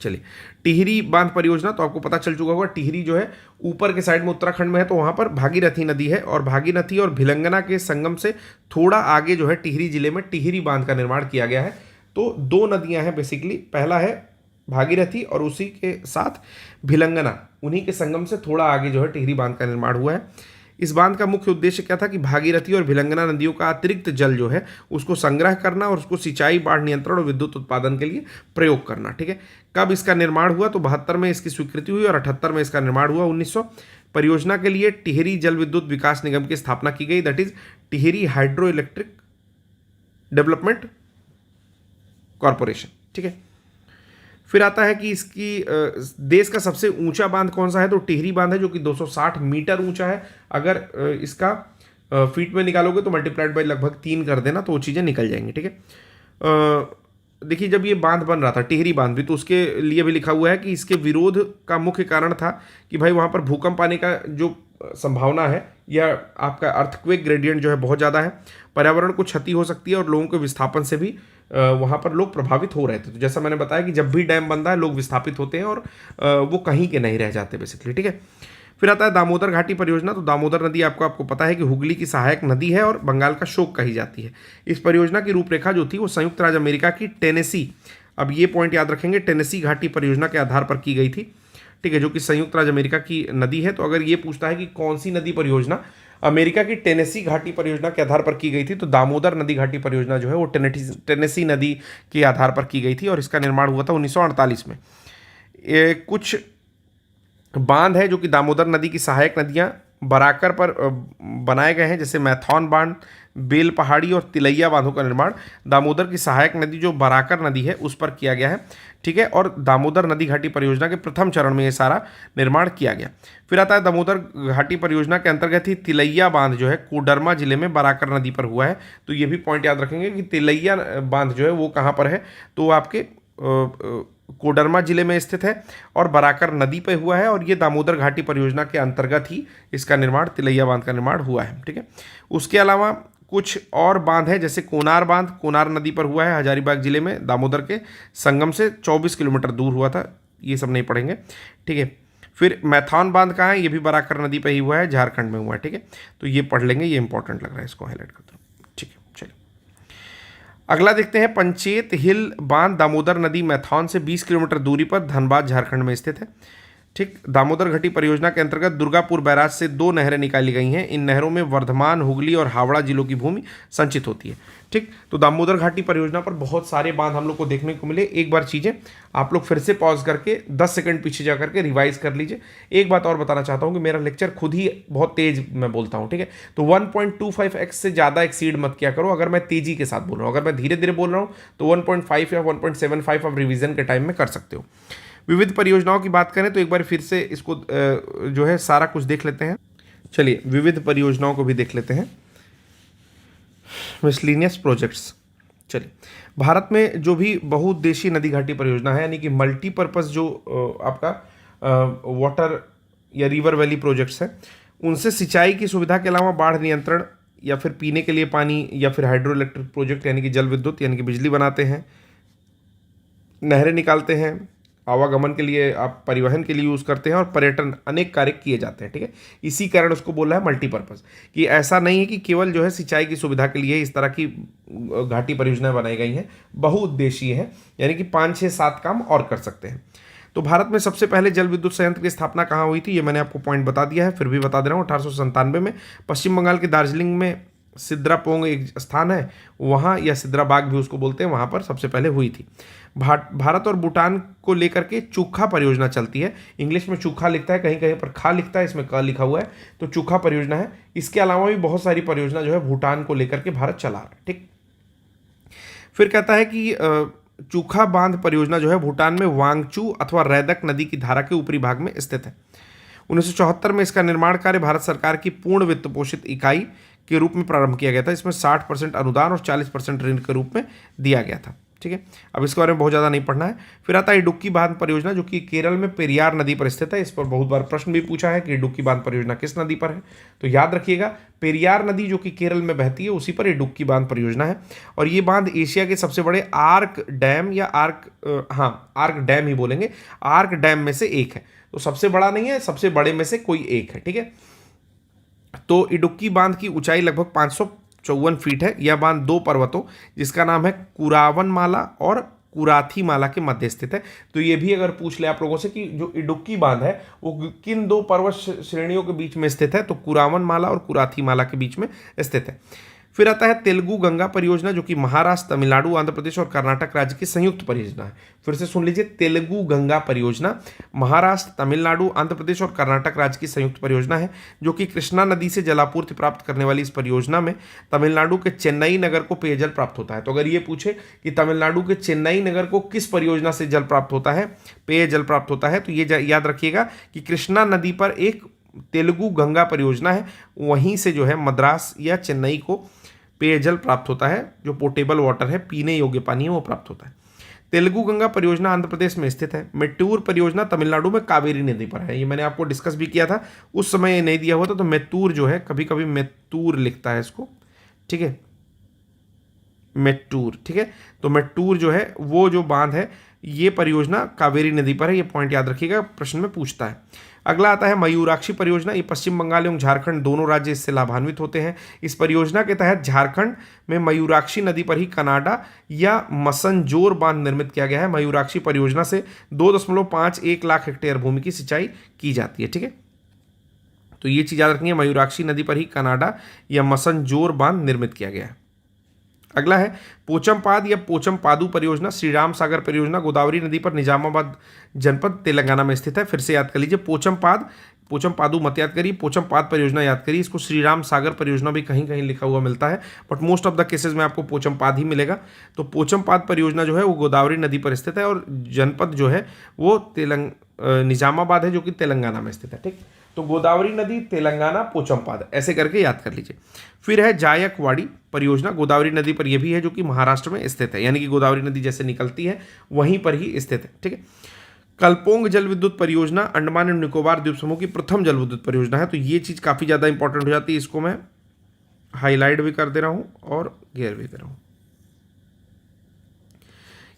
चलिए, टिहरी बांध परियोजना तो आपको पता चल चुका होगा। टिहरी जो है ऊपर के साइड में उत्तराखंड में है, तो वहां पर भागीरथी नदी है और भागीरथी और भिलंगना के संगम से थोड़ा आगे जो है टिहरी जिले में टिहरी बांध का निर्माण किया गया है। तो 2 नदियां हैं बेसिकली, पहला है भागीरथी और उसी के साथ भिलंगना, उन्हीं के संगम से थोड़ा आगे जो है टिहरी बांध का निर्माण हुआ है। इस बांध का मुख्य उद्देश्य क्या था कि भागीरथी और भिलंगना नदियों का अतिरिक्त जल जो है उसको संग्रह करना और उसको सिंचाई, बाढ़ नियंत्रण और विद्युत उत्पादन के लिए प्रयोग करना। ठीक है, कब इसका निर्माण हुआ? तो 72 में इसकी स्वीकृति हुई और 78 में इसका निर्माण हुआ। 1900 परियोजना के लिए टिहरी जल विद्युत विकास निगम की स्थापना की गई, that is Tehri hydro electric development corporation. ठीक है, फिर आता है कि इसकी देश का सबसे ऊंचा बांध कौन सा है? तो टिहरी बांध है, जो कि 260 मीटर ऊंचा है। अगर इसका फीट में निकालोगे तो मल्टीप्लाइड बाय लगभग 3 कर देना, तो वो चीज़ें निकल जाएंगी। ठीक है, देखिए, जब ये बांध बन रहा था टिहरी बांध भी, तो उसके लिए भी लिखा हुआ है कि इसके विरोध का मुख्य कारण था कि भाई वहाँ पर भूकंप आने का जो संभावना है या आपका अर्थक्वेक ग्रेडियंट जो है बहुत ज़्यादा है, पर्यावरण को क्षति हो सकती है और लोगों के विस्थापन से भी वहाँ पर लोग प्रभावित हो रहे थे। तो जैसा मैंने बताया कि जब भी डैम बनता है लोग विस्थापित होते हैं और वो कहीं के नहीं रह जाते बेसिकली। ठीक है, फिर आता है दामोदर घाटी परियोजना। तो दामोदर नदी आपको पता है कि हुगली की सहायक नदी है और बंगाल का शोक कही जाती है। इस परियोजना की रूपरेखा जो थी वो संयुक्त राज्य अमेरिका की टेनेसी, अब ये पॉइंट याद रखेंगे, टेनेसी घाटी परियोजना के आधार पर की गई थी। ठीक है, जो कि संयुक्त राज्य अमेरिका की नदी है। तो अगर ये पूछता है कि कौन सी नदी परियोजना अमेरिका की टेनेसी घाटी परियोजना के आधार पर की गई थी, तो दामोदर नदी घाटी परियोजना जो है वो टेनेसी नदी के आधार पर की गई थी और इसका निर्माण हुआ था 1948 में। कुछ बांध है जो कि दामोदर नदी की सहायक नदियां बराकर पर बनाए गए हैं, जैसे मैथॉन बांध, बेल पहाड़ी और तिलैया बांधों का निर्माण दामोदर की सहायक नदी जो बराकर नदी है उस पर किया गया है। ठीक है, और दामोदर नदी घाटी परियोजना के प्रथम चरण में ये सारा निर्माण किया गया। फिर आता है दामोदर घाटी परियोजना के अंतर्गत ही तिलैया बांध जो है कोडरमा जिले में बराकर नदी पर हुआ है। तो ये भी पॉइंट याद रखेंगे कि तिलैया बांध जो है वो कहाँ पर है, तो आपके कोडरमा जिले में स्थित है और बराकर नदी पे हुआ है और ये दामोदर घाटी परियोजना के अंतर्गत ही इसका निर्माण, तिलैया बांध का निर्माण हुआ है। ठीक है, उसके अलावा कुछ और बांध है, जैसे कोनार बांध कोनार नदी पर हुआ है हजारीबाग जिले में, दामोदर के संगम से 24 किलोमीटर दूर हुआ था। ये सब नहीं पढ़ेंगे। ठीक है, फिर मैथॉन बांध कहाँ है? ये भी बराकर नदी पर ही हुआ है, झारखंड में हुआ है। ठीक है, तो ये पढ़ लेंगे, ये इंपॉर्टेंट लग रहा है, इसको हाईलाइट करता हूँ। ठीक है, चलिए अगला देखते हैं। पंचेत हिल बांध दामोदर नदी मैथॉन से 20 किलोमीटर दूरी पर धनबाद झारखंड में स्थित है। ठीक, दामोदर घाटी परियोजना के अंतर्गत दुर्गापुर बैराज से 2 नहरें निकाली गई हैं। इन नहरों में वर्धमान, हुगली और हावड़ा जिलों की भूमि संचित होती है। ठीक, तो दामोदर घाटी परियोजना पर बहुत सारे बांध हम लोग को देखने को मिले। एक बार चीज़ें आप लोग फिर से पॉज करके 10 सेकंड पीछे जा करके रिवाइज कर लीजिए। एक बात और बताना चाहता हूँ कि मेरा लेक्चर खुद ही बहुत तेज मैं बोलता हूँ। ठीक है, तो 1.25x से ज़्यादा एक्सीड मत किया करो अगर मैं तेज़ी के साथ बोल रहा हूँ। अगर मैं धीरे धीरे बोल रहा हूँ तो 1.5 या 1.75 आप रिविजन के टाइम में कर सकते हो। विविध परियोजनाओं की बात करें तो एक बार फिर से इसको जो है सारा कुछ देख लेते हैं। चलिए विविध परियोजनाओं को भी देख लेते हैं। Miscellaneous projects. चलिए, भारत में जो भी बहुउद्देशीय नदी घाटी परियोजना है, यानी कि मल्टीपर्पज़ जो आपका वाटर या रिवर वैली प्रोजेक्ट्स हैं, उनसे सिंचाई की सुविधा के अलावा बाढ़ नियंत्रण या फिर पीने के लिए पानी या फिर हाइड्रो इलेक्ट्रिक प्रोजेक्ट यानी कि जल विद्युत यानी कि बिजली बनाते हैं, नहरें निकालते हैं, आवागमन के लिए, आप परिवहन के लिए यूज़ करते हैं और पर्यटन अनेक कार्य किए जाते हैं। ठीक है, इसी कारण उसको बोला है मल्टीपर्पज़, कि ऐसा नहीं है कि केवल जो है सिंचाई की सुविधा के लिए इस तरह की घाटी परियोजनाएं बनाई गई हैं, बहुउद्देशीय है, यानी कि 5, 6, 7 काम और कर सकते हैं। तो भारत में सबसे पहले जल विद्युत संयंत्र की स्थापना कहाँ हुई थी, ये मैंने आपको पॉइंट बता दिया है, फिर भी बता दे रहा हूँ। 1897 में पश्चिम बंगाल के दार्जिलिंग में सिद्रापोंग एक स्थान है, वहाँ, या सिद्राबाग भी उसको बोलते हैं, वहाँ पर सबसे पहले हुई थी। भारत और भूटान को लेकर के चूखा परियोजना चलती है। इंग्लिश में चूखा लिखता है, कहीं कहीं पर खा लिखता है, इसमें क लिखा हुआ है, तो चूखा परियोजना है। इसके अलावा भी बहुत सारी परियोजना जो है भूटान को लेकर के भारत चला रहा है। ठीक, फिर कहता है कि चूखा बांध परियोजना जो है भूटान में वांगचू अथवा रैदक नदी की धारा के ऊपरी भाग में स्थित है। 1974 में इसका निर्माण कार्य भारत सरकार की पूर्ण वित्त पोषित इकाई के रूप में प्रारंभ किया गया था। इसमें 60% अनुदान और 40% ऋण के रूप में दिया गया था। ठीक है, अब इसके बारे में बहुत ज़्यादा नहीं पढ़ना है। फिर आता है इडुक्की बांध परियोजना, जो कि केरल में पेरियार नदी पर स्थित है। इस पर बहुत बार प्रश्न भी पूछा है कि इडुक्की बांध परियोजना किस नदी पर है, तो याद रखिएगा पेरियार नदी जो कि केरल में बहती है उसी पर इडुक्की बांध परियोजना है। और ये बांध एशिया के सबसे बड़े आर्क डैम या आर्क डैम ही बोलेंगे, आर्क डैम में से एक है। तो सबसे बड़ा नहीं है, सबसे बड़े में से कोई एक है। ठीक है, तो इडुक्की बांध की ऊंचाई लगभग 554 फीट है। यह बांध 2 पर्वतों जिसका नाम है कुरावन माला और कुराथी माला के मध्य स्थित है। तो ये भी अगर पूछ ले आप लोगों से कि जो इडुक्की बांध है वो किन 2 पर्वत श्रेणियों के बीच में स्थित है, तो कुरावन माला और कुराथी माला के बीच में स्थित है। फिर आता है तेलुगु गंगा परियोजना, जो कि महाराष्ट्र, तमिलनाडु, आंध्र प्रदेश और कर्नाटक राज्य की संयुक्त परियोजना है। फिर से सुन लीजिए, तेलुगु गंगा परियोजना महाराष्ट्र, तमिलनाडु, आंध्र प्रदेश और कर्नाटक राज्य की संयुक्त परियोजना है, जो कि कृष्णा नदी से जलापूर्ति प्राप्त करने वाली इस परियोजना में तमिलनाडु के चेन्नई नगर को पेयजल प्राप्त होता है। तो अगर ये पूछे कि तमिलनाडु के चेन्नई नगर को किस परियोजना से जल प्राप्त होता है, पेयजल प्राप्त होता है, तो ये याद रखिएगा कि कृष्णा नदी पर एक तेलुगु गंगा परियोजना है, वहीं से जो है मद्रास या चेन्नई को पेयजल प्राप्त होता है, जो पोर्टेबल वाटर है, पीने योग्य पानी है, वो प्राप्त होता है। तेलुगु गंगा परियोजना आंध्र प्रदेश में स्थित है। मेट्टूर परियोजना तमिलनाडु में कावेरी नदी पर है। ये मैंने आपको डिस्कस भी किया था, उस समय ये नहीं दिया हुआ था, तो मेत्तूर जो है, कभी कभी मेत्तूर लिखता है इसको। ठीक है, मेट्टूर। ठीक है, तो मेट्टूर जो है वो जो बांध है, ये परियोजना कावेरी नदी पर है। ये पॉइंट याद रखिएगा, प्रश्न में पूछता है। अगला आता है मयूराक्षी परियोजना। ये पश्चिम बंगाल एवं झारखंड दोनों राज्य इससे लाभान्वित होते हैं। इस परियोजना के तहत झारखंड में मयूराक्षी नदी पर ही कनाडा या मसनजोर बांध निर्मित किया गया है। मयूराक्षी परियोजना से 2.51 लाख हेक्टेयर भूमि की सिंचाई की जाती है। ठीक है, तो ये चीज़ याद रखनी है, मयूराक्षी नदी पर ही कनाडा या मसनजोर बांध निर्मित किया गया है। अगला है पोचमपाद या पोचमपादु परियोजना। श्री राम सागर परियोजना गोदावरी नदी पर निजामाबाद जनपद तेलंगाना में स्थित है। फिर से याद कर लीजिए, पोचमपादु मत याद करिए, पोचमपाद परियोजना याद करिए। इसको श्री राम सागर परियोजना भी कहीं कहीं लिखा हुआ मिलता है, but most of the cases में आपको पोचमपाद ही मिलेगा। तो पोचमपाद परियोजना जो है वो गोदावरी नदी पर स्थित है और जनपद जो है वो निजामाबाद है, जो कि तेलंगाना में स्थित है। ठीक, तो गोदावरी नदी, तेलंगाना, पोचमपाद, ऐसे करके याद कर लीजिए। फिर है जायकवाड़ी परियोजना, गोदावरी नदी पर यह भी है, जो कि महाराष्ट्र में स्थित है, यानी कि गोदावरी नदी जैसे निकलती है वहीं पर ही स्थित है। ठीक है, कल्पोंग जल विद्युत परियोजना अंडमान एवं निकोबार द्वीप समूह की प्रथम जल विद्युत परियोजना है। तो ये चीज़ काफ़ी ज़्यादा इंपॉर्टेंट हो जाती है, इसको मैं हाईलाइट भी कर दे रहा हूँ और घेर भी दे रहा हूँ,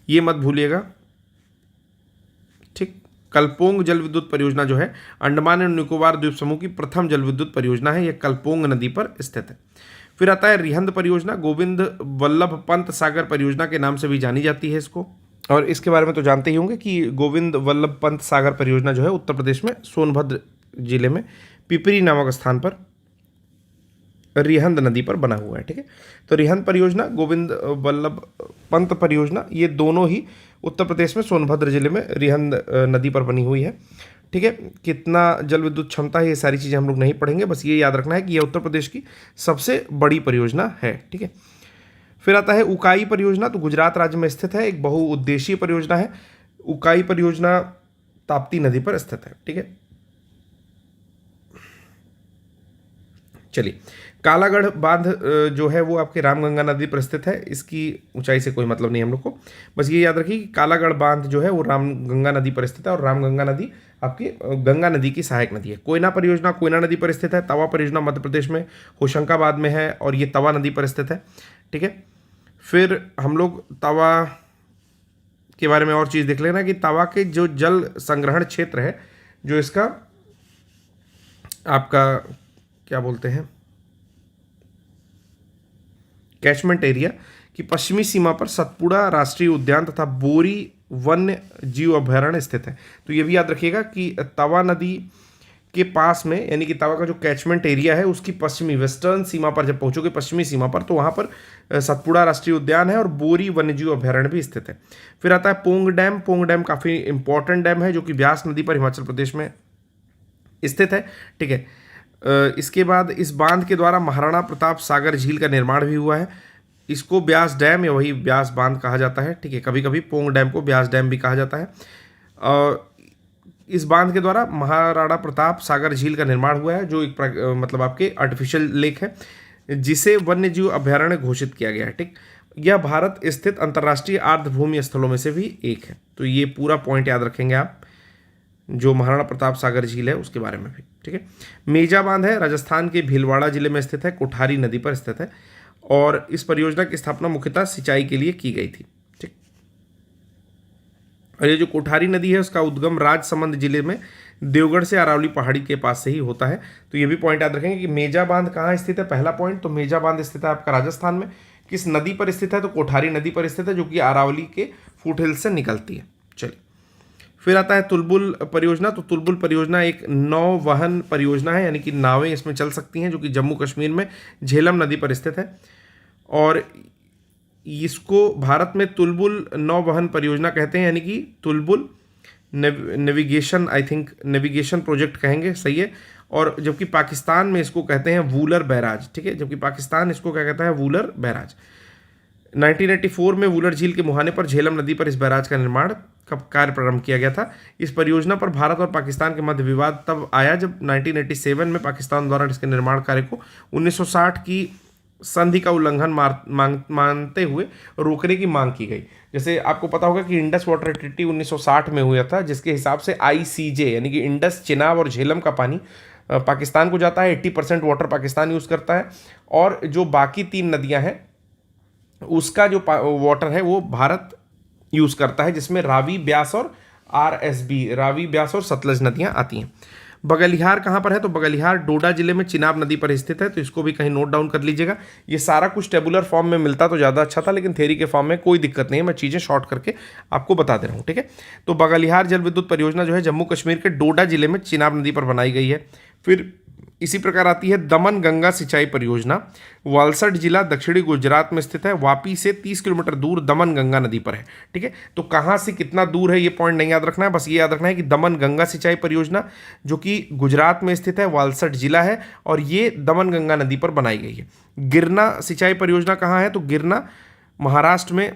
ये मत भूलिएगा। ठीक, कल्पोंग जल विद्युत परियोजना जो है अंडमान एवं निकोबार द्वीप समूह की प्रथम जल विद्युत परियोजना है। यह कल्पोंग नदी पर स्थित है। फिर आता है रिहंद परियोजना, गोविंद वल्लभ पंत सागर परियोजना के नाम से भी जानी जाती है इसको। और इसके बारे में तो जानते ही होंगे कि गोविंद वल्लभ पंत सागर परियोजना जो है उत्तर प्रदेश में सोनभद्र जिले में पिपरी नामक स्थान पर रिहंद नदी पर बना हुआ है। ठीक है, तो रिहंद परियोजना, गोविंद वल्लभ पंत परियोजना, ये दोनों ही उत्तर प्रदेश में सोनभद्र जिले में रिहंद नदी पर बनी हुई है। ठीक है, कितना जल विद्युत क्षमता है ये सारी चीज़ें हम लोग नहीं पढ़ेंगे, बस ये याद रखना है कि यह उत्तर प्रदेश की सबसे बड़ी परियोजना है। ठीक है, फिर आता है उकाई परियोजना, तो गुजरात राज्य में स्थित है, एक बहुउद्देशीय परियोजना है। उकाई परियोजना ताप्ती नदी पर स्थित है। ठीक है, चलिए, कालागढ़ बांध जो है वो आपके रामगंगा नदी पर स्थित है। इसकी ऊंचाई से कोई मतलब नहीं हम लोग को, बस ये याद रखिए कि कालागढ़ बांध जो है वो रामगंगा नदी पर स्थित है और रामगंगा नदी आपकी गंगा नदी की सहायक नदी है। कोयना परियोजना कोयना नदी पर स्थित है। तवा परियोजना मध्य प्रदेश में होशंगाबाद में है और ये तवा नदी पर स्थित है। ठीक है, फिर हम लोग तवा के बारे में और चीज़ देख लेना कि तवा के जो जल संग्रहण क्षेत्र है, जो इसका आपका क्या बोलते हैं कैचमेंट एरिया की पश्चिमी सीमा पर सतपुड़ा राष्ट्रीय उद्यान तथा बोरी वन्य जीव अभयारण्य स्थित है। तो ये भी याद रखिएगा कि तवा नदी के पास में, यानी कि तवा का जो कैचमेंट एरिया है उसकी पश्चिमी वेस्टर्न सीमा पर जब पहुंचोगे पश्चिमी सीमा पर, तो वहां पर सतपुड़ा राष्ट्रीय उद्यान है और बोरी वन्यजीव अभयारण्य भी स्थित है। फिर आता है पोंग डैम। पोंग डैम काफ़ी इंपॉर्टेंट डैम है जो कि ब्यास नदी पर हिमाचल प्रदेश में स्थित है। ठीक है, इसके बाद इस बांध के द्वारा महाराणा प्रताप सागर झील का निर्माण भी हुआ है। इसको ब्यास डैम या वही ब्यास बांध कहा जाता है। ठीक है, कभी कभी पोंग डैम को ब्यास डैम भी कहा जाता है। इस बांध के द्वारा महाराणा प्रताप सागर झील का निर्माण हुआ है, जो एक मतलब आपके आर्टिफिशियल लेक है, जिसे वन्यजीव अभयारण्य घोषित किया गया है। ठीक, यह भारत स्थित अंतर्राष्ट्रीय आर्द्रभूमि स्थलों में से भी एक है। तो ये पूरा पॉइंट याद रखेंगे आप, जो महाराणा प्रताप सागर झील है उसके बारे में भी। ठीक है, मेजा बांध है, राजस्थान के भीलवाड़ा जिले में स्थित है, कोठारी नदी पर स्थित है और इस परियोजना की स्थापना मुख्यतः सिंचाई के लिए की गई थी। ठीक, और ये जो कोठारी नदी है उसका उद्गम राजसमंद जिले में देवगढ़ से अरावली पहाड़ी के पास से ही होता है। तो ये भी पॉइंट याद रखेंगे कि मेजा बांध कहाँ स्थित है। पहला पॉइंट, तो मेजा बांध स्थित है आपका राजस्थान में। किस नदी पर स्थित है, तो कोठारी नदी पर स्थित है, जो कि अरावली के फुटहिल्स से निकलती है। चलिए, फिर आता है तुलबुल परियोजना। तो तुलबुल परियोजना एक नौवहन परियोजना है, यानी कि नावें इसमें चल सकती हैं, जो कि जम्मू कश्मीर में झेलम नदी पर स्थित है और इसको भारत में तुलबुल नौवहन परियोजना कहते हैं, यानी कि Tulbul navigation, I think navigation project कहेंगे, सही है। और जबकि पाकिस्तान में इसको कहते हैं वूलर बैराज। ठीक है, जबकि पाकिस्तान इसको क्या कहता है, वूलर बैराज। 1984 में वूलर झील के मुहाने पर झेलम नदी पर इस बैराज का निर्माण का कार्य प्रारंभ किया गया था। इस परियोजना पर भारत और पाकिस्तान के मध्य विवाद तब आया जब 1987 में पाकिस्तान द्वारा इसके निर्माण कार्य को 1960 की संधि का उल्लंघन मानते हुए रोकने की मांग की गई। जैसे आपको पता होगा कि इंडस वाटर ट्रीटी 1960 में हुआ था, जिसके हिसाब से ICJ यानी कि इंडस, चिनाब और झेलम का पानी पाकिस्तान को जाता है। 80% वाटर पाकिस्तान यूज़ करता है और जो बाकी 3 नदियां हैं उसका जो वाटर है वो भारत यूज़ करता है, जिसमें रावी, ब्यास और RSB, रावी, ब्यास और सतलज नदियां आती हैं। बगलिहार कहाँ पर है, तो बगलिहार डोडा जिले में चिनाब नदी पर स्थित है। तो इसको भी कहीं नोट डाउन कर लीजिएगा। ये सारा कुछ टेबुलर फॉर्म में मिलता तो ज़्यादा अच्छा था, लेकिन थ्योरी के फॉर्म में कोई दिक्कत नहीं है, मैं चीज़ें शॉर्ट करके आपको बता दे रहा हूँ। ठीक है, तो बगलिहार जल विद्युत परियोजना जो है जम्मू कश्मीर के डोडा जिले में चिनाब नदी पर बनाई गई है। फिर इसी प्रकार आती है दमन गंगा सिंचाई परियोजना। वालसड जिला दक्षिणी गुजरात में स्थित है। वापी से 30 किलोमीटर दूर दमन गंगा नदी पर है। ठीक है, तो कहाँ से कितना दूर है ये पॉइंट नहीं याद रखना है, बस ये याद रखना है कि दमन गंगा सिंचाई परियोजना जो कि गुजरात में स्थित है, वालसड जिला है और ये दमन गंगा नदी पर बनाई गई है। गिरना सिंचाई परियोजना कहाँ है, तो गिरना महाराष्ट्र में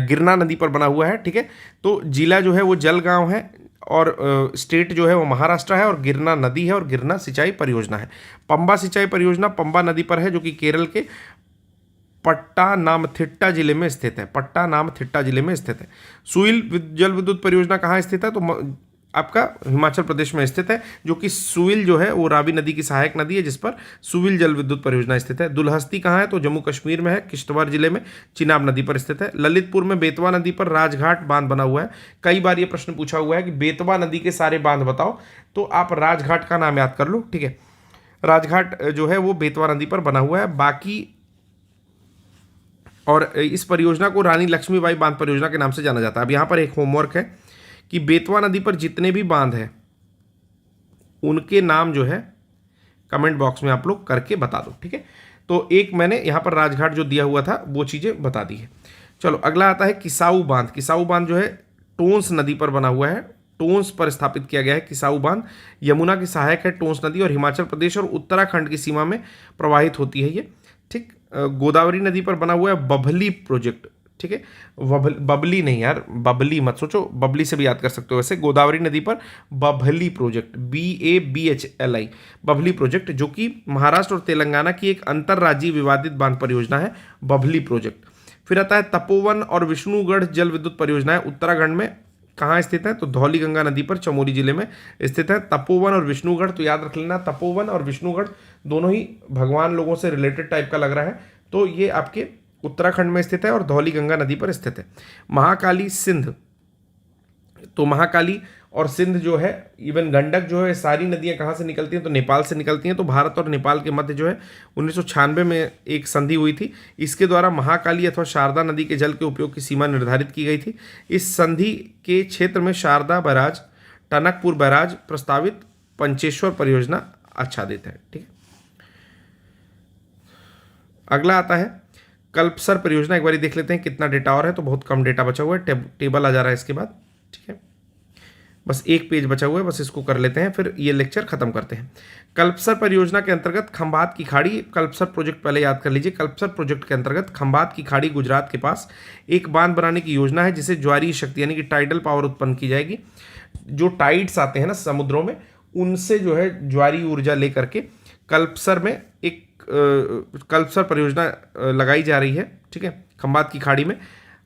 गिरना नदी पर बना हुआ है। ठीक है, तो जिला जो है वो जलगांव है और स्टेट जो है वो महाराष्ट्र है और गिरना नदी है और गिरना सिंचाई परियोजना है। पंबा सिंचाई परियोजना पंबा नदी पर है, जो कि केरल के पट्टानामथिट्टा जिले में स्थित है। पट्टानामथिट्टा जिले में स्थित है। सुइल जल विद्युत परियोजना कहाँ स्थित है, तो आपका हिमाचल प्रदेश में स्थित है, जो कि सुइल जो है वो रावी नदी की सहायक नदी है, जिस पर सुइल जल विद्युत परियोजना स्थित है। दुलहस्ती कहाँ है, तो जम्मू कश्मीर में है, किश्तवाड़ जिले में चिनाब नदी पर स्थित है। ललितपुर में बेतवा नदी पर राजघाट बांध बना हुआ है। कई बार ये प्रश्न पूछा हुआ है कि बेतवा नदी के सारे बांध बताओ, तो आप राजघाट का नाम याद कर लो। ठीक है, राजघाट जो है वो बेतवा नदी पर बना हुआ है। बाकी और इस परियोजना को रानी लक्ष्मीबाई बांध परियोजना के नाम से जाना जाता है। अब यहाँ पर एक होमवर्क है कि बेतवा नदी पर जितने भी बांध हैं उनके नाम जो है कमेंट बॉक्स में आप लोग करके बता दो। ठीक है, तो एक मैंने यहाँ पर राजघाट जो दिया हुआ था वो चीज़ें बता दी है। चलो, अगला आता है किसाऊ बांध। किसाऊ बांध जो है टोंस नदी पर बना हुआ है। टोंस पर स्थापित किया गया है किसाऊ बांध। यमुना की सहायक है टोंस नदी और हिमाचल प्रदेश और उत्तराखंड की सीमा में प्रवाहित होती है ये। ठीक, गोदावरी नदी पर बना हुआ है बभली प्रोजेक्ट। ठीक है, बबली नहीं यार, बबली मत सोचो, बबली से भी याद कर सकते हो। वैसे गोदावरी नदी पर बभली प्रोजेक्ट, BABHLI, बभली प्रोजेक्ट, जो कि महाराष्ट्र और तेलंगाना की एक अंतर्राज्यीय विवादित बांध परियोजना है, बभली प्रोजेक्ट। फिर आता है तपोवन और विष्णुगढ़ जल विद्युत परियोजना है। उत्तराखंड में कहाँ स्थित है, तो धौली गंगा नदी पर चमोली जिले में स्थित है। तपोवन और विष्णुगढ़, तो याद रख लेना, तपोवन और विष्णुगढ़ दोनों ही भगवान लोगों से रिलेटेड टाइप का लग रहा है, तो ये आपके उत्तराखंड में स्थित है और धौली गंगा नदी पर स्थित है। महाकाली सिंध, तो महाकाली और सिंध जो है, इवन गंडक जो है, सारी नदियां कहाँ से निकलती हैं, तो नेपाल से निकलती हैं। तो भारत और नेपाल के मध्य जो है 1996 में एक संधि हुई थी। इसके द्वारा महाकाली अथवा शारदा नदी के जल के उपयोग की सीमा निर्धारित की गई थी। इस संधि के क्षेत्र में शारदा बैराज, टनकपुर बैराज, प्रस्तावित पंचेश्वर परियोजना आच्छादित है। ठीक है, अगला आता है कल्पसर परियोजना। एक बार देख लेते हैं कितना डेटा और है, तो बहुत कम डेटा बचा हुआ है, टेबल आ जा रहा है इसके बाद। ठीक है, बस एक पेज बचा हुआ है, बस इसको कर लेते हैं, फिर ये लेक्चर खत्म करते हैं। कल्पसर परियोजना के अंतर्गत खंभात की खाड़ी, कल्पसर प्रोजेक्ट पहले याद कर लीजिए। कल्पसर प्रोजेक्ट के अंतर्गत खंभात की खाड़ी गुजरात के पास एक बांध बनाने की योजना है, जिससे ज्वारीय शक्ति यानी कि टाइडल पावर उत्पन्न की जाएगी। जो टाइड्स आते हैं ना समुद्रों में, उनसे जो है ज्वारीय ऊर्जा लेकर के कल्पसर में एक कल्पसर परियोजना लगाई जा रही है। ठीक है, खंभात की खाड़ी में,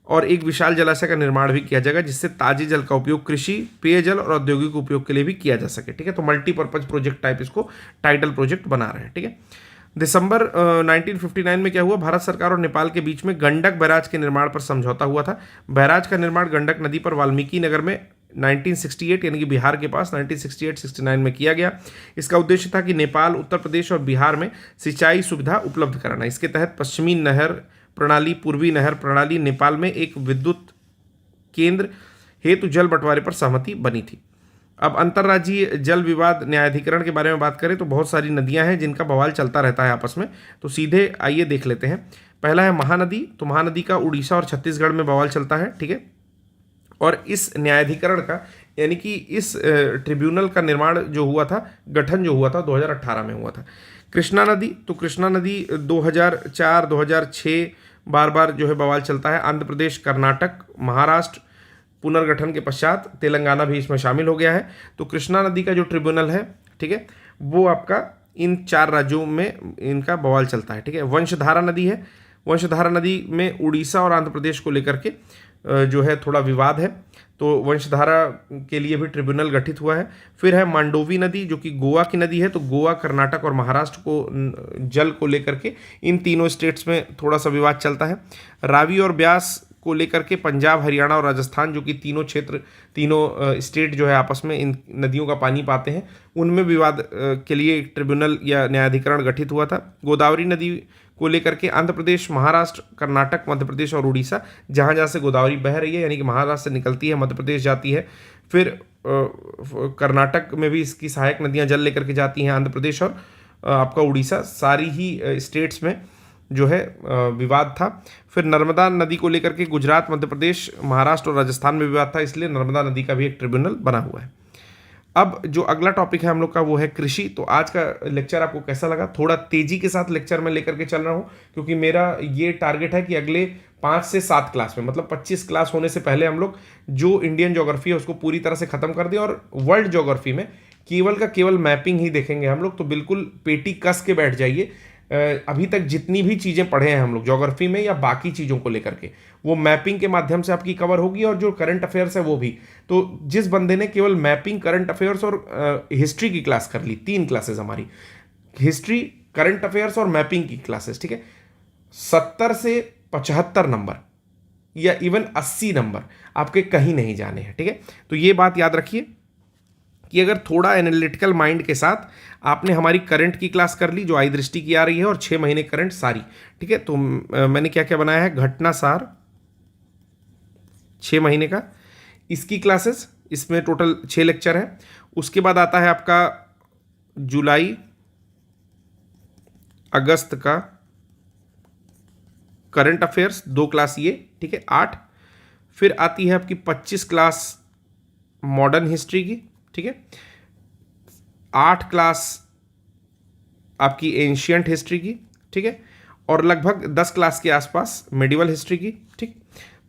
और एक विशाल जलाशय का निर्माण भी किया जाएगा, जिससे ताजे जल का उपयोग कृषि, पेयजल और औद्योगिक उपयोग के लिए भी किया जा सके। ठीक है, तो मल्टीपर्पज प्रोजेक्ट टाइप इसको टाइडल प्रोजेक्ट बना रहे हैं। ठीक है, दिसंबर 1959 में क्या हुआ, भारत सरकार और नेपाल के बीच में गंडक बैराज के निर्माण पर समझौता हुआ था। बैराज का निर्माण गंडक नदी पर वाल्मीकि नगर में 1968 यानी कि बिहार के पास 1968-69 में किया गया। इसका उद्देश्य था कि नेपाल, उत्तर प्रदेश और बिहार में सिंचाई सुविधा उपलब्ध कराना। इसके तहत पश्चिमी नहर प्रणाली, पूर्वी नहर प्रणाली, नेपाल में एक विद्युत केंद्र हेतु जल बंटवारे पर सहमति बनी थी। अब अंतर्राज्यीय जल विवाद न्यायाधिकरण के बारे में बात करें तो बहुत सारी नदियां हैं जिनका बवाल चलता रहता है आपस में, तो सीधे आइए देख लेते हैं। पहला है महानदी, तो महानदी का उड़ीसा और छत्तीसगढ़ में बवाल चलता है। ठीक है, और इस न्यायाधिकरण का यानी कि इस ट्रिब्यूनल का निर्माण जो हुआ था, गठन जो हुआ था 2018 में हुआ था। कृष्णा नदी, तो कृष्णा नदी 2004-2006 बार बार जो है बवाल चलता है। आंध्र प्रदेश, कर्नाटक, महाराष्ट्र पुनर्गठन के पश्चात तेलंगाना भी इसमें शामिल हो गया है। तो कृष्णा नदी का जो ट्रिब्यूनल है, ठीक है, वो आपका इन 4 राज्यों में इनका बवाल चलता है। ठीक है, वंशधारा नदी है, वंशधारा नदी में उड़ीसा और आंध्र प्रदेश को लेकर के जो है थोड़ा विवाद है, तो वंशधारा के लिए भी ट्रिब्यूनल गठित हुआ है। फिर है मांडोवी नदी जो कि गोवा की नदी है, तो गोवा, कर्नाटक और महाराष्ट्र को जल को लेकर के इन तीनों स्टेट्स में थोड़ा सा विवाद चलता है। रावी और ब्यास को लेकर के पंजाब, हरियाणा और राजस्थान जो कि तीनों क्षेत्र, तीनों स्टेट जो है आपस में इन नदियों का पानी पाते हैं, उनमें विवाद के लिए एक ट्रिब्यूनल या न्यायाधिकरण गठित हुआ था। गोदावरी नदी को लेकर के आंध्र प्रदेश, महाराष्ट्र, कर्नाटक, मध्य प्रदेश और उड़ीसा, जहाँ जहाँ से गोदावरी बह रही है यानी कि महाराष्ट्र से निकलती है, मध्य प्रदेश जाती है, फिर कर्नाटक में भी इसकी सहायक नदियाँ जल लेकर के जाती हैं, आंध्र प्रदेश और आपका उड़ीसा, सारी ही स्टेट्स में जो है विवाद था। फिर नर्मदा नदी को लेकर के गुजरात, मध्य प्रदेश, महाराष्ट्र और राजस्थान में विवाद था, इसलिए नर्मदा नदी का भी एक ट्रिब्यूनल बना हुआ है। अब जो अगला टॉपिक है हम लोग का वो है कृषि। तो आज का लेक्चर आपको कैसा लगा? थोड़ा तेजी के साथ लेक्चर में लेकर के चल रहा हूँ, क्योंकि मेरा ये टारगेट है कि अगले 5 से 7 क्लास में, मतलब 25 क्लास होने से पहले हम लोग जो इंडियन ज्योग्राफी है उसको पूरी तरह से खत्म कर दें, और वर्ल्ड ज्योग्राफी में केवल का केवल मैपिंग ही देखेंगे हम लोग। तो बिल्कुल पेटी कस के बैठ जाइए। अभी तक जितनी भी चीज़ें पढ़े हैं हम लोग ज्योग्राफी में या बाकी चीज़ों को लेकर के, वो मैपिंग के माध्यम से आपकी कवर होगी, और जो करंट अफेयर्स है वो भी। तो जिस बंदे ने केवल मैपिंग, करंट अफेयर्स और हिस्ट्री की क्लास कर ली, 3 क्लासेस हमारी, हिस्ट्री, करंट अफेयर्स और मैपिंग की क्लासेस, ठीक है, 70 से 75 नंबर या इवन 80 नंबर आपके कहीं नहीं जाने हैं। ठीक है, तो ये बात याद रखिए कि अगर थोड़ा एनालिटिकल माइंड के साथ आपने हमारी करंट की क्लास कर ली जो आई दृष्टि की आ रही है, और 6 महीने करंट सारी, ठीक है, तो मैंने क्या क्या बनाया है, घटना सार 6 महीने का, इसकी क्लासेस, इसमें टोटल 6 लेक्चर है। उसके बाद आता है आपका जुलाई अगस्त का करंट अफेयर्स 2 क्लास ये, ठीक है, 8। फिर आती है आपकी 25 क्लास मॉडर्न हिस्ट्री की, ठीक है, 8 क्लास आपकी एंशियंट हिस्ट्री की, ठीक है, और लगभग 10 क्लास के आसपास मेडिवल हिस्ट्री की, ठीक।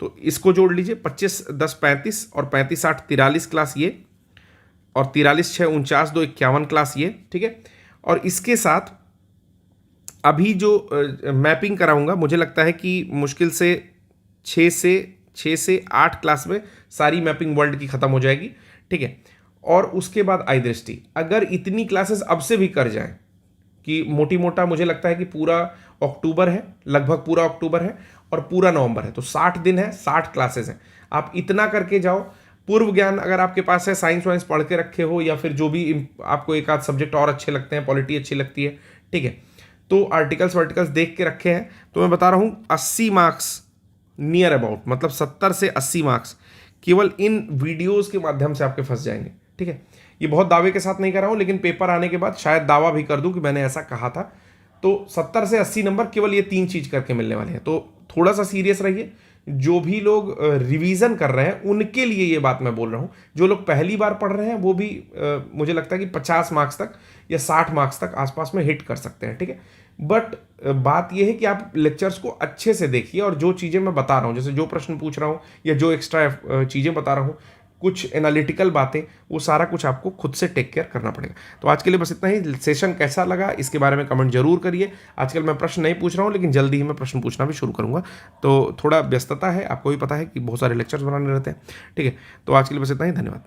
तो इसको जोड़ लीजिए, 25, 10, 35 और 35, 8, 43 क्लास ये, और 43, 6, 49, 2, 51 क्लास ये, ठीक है। और इसके साथ अभी जो मैपिंग कराऊंगा, मुझे लगता है कि मुश्किल से 6 से 8 क्लास में सारी मैपिंग वर्ल्ड की खत्म हो जाएगी, ठीक है। और उसके बाद आई दृष्टि, अगर इतनी क्लासेस अब से भी कर जाएं कि मोटी मोटा मुझे लगता है कि पूरा अक्टूबर है, लगभग पूरा अक्टूबर है, और पूरा नवंबर है, तो 60 दिन है, 60 क्लासेस हैं। आप इतना करके जाओ। पूर्व ज्ञान अगर आपके पास है, साइंस वाइंस पढ़ के रखे हो, या फिर जो भी आपको एक आध सब्जेक्ट और अच्छे लगते हैं, पॉलिटी अच्छी लगती है, ठीक है, तो आर्टिकल्स वर्टिकल्स देख के रखे हैं, तो मैं बता रहा हूँ 80 मार्क्स नियर अबाउट, मतलब 70 से 80 मार्क्स केवल इन वीडियोस के माध्यम से आपके फंस जाएंगे, ठीक है। ये बहुत दावे के साथ नहीं कर रहा हूँ, लेकिन पेपर आने के बाद शायद दावा भी कर दूं कि मैंने ऐसा कहा था। तो 70 से 80 नंबर केवल ये 3 चीज करके मिलने वाले हैं, तो थोड़ा सा सीरियस रहिए। जो भी लोग रिवीजन कर रहे हैं उनके लिए ये बात मैं बोल रहा हूँ। जो लोग पहली बार पढ़ रहे हैं वो भी मुझे लगता है कि 50 मार्क्स तक या 60 मार्क्स तक आसपास में हिट कर सकते हैं, ठीक है। बट बात यह है कि आप लेक्चर्स को अच्छे से देखिए, और जो चीज़ें मैं बता रहा हूँ, जैसे जो प्रश्न पूछ रहा हूँ या जो एक्स्ट्रा चीज़ें बता रहा हूँ, कुछ एनालिटिकल बातें, वो सारा कुछ आपको खुद से टेक केयर करना पड़ेगा। तो आज के लिए बस इतना ही। सेशन कैसा लगा इसके बारे में कमेंट जरूर करिए। आजकल मैं प्रश्न नहीं पूछ रहा हूँ, लेकिन जल्दी ही मैं प्रश्न पूछना भी शुरू करूँगा। तो थोड़ा व्यस्तता है, आपको भी पता है कि बहुत सारे लेक्चर्स बनाने रहते हैं, ठीक है। तो आज के लिए बस इतना ही, धन्यवाद।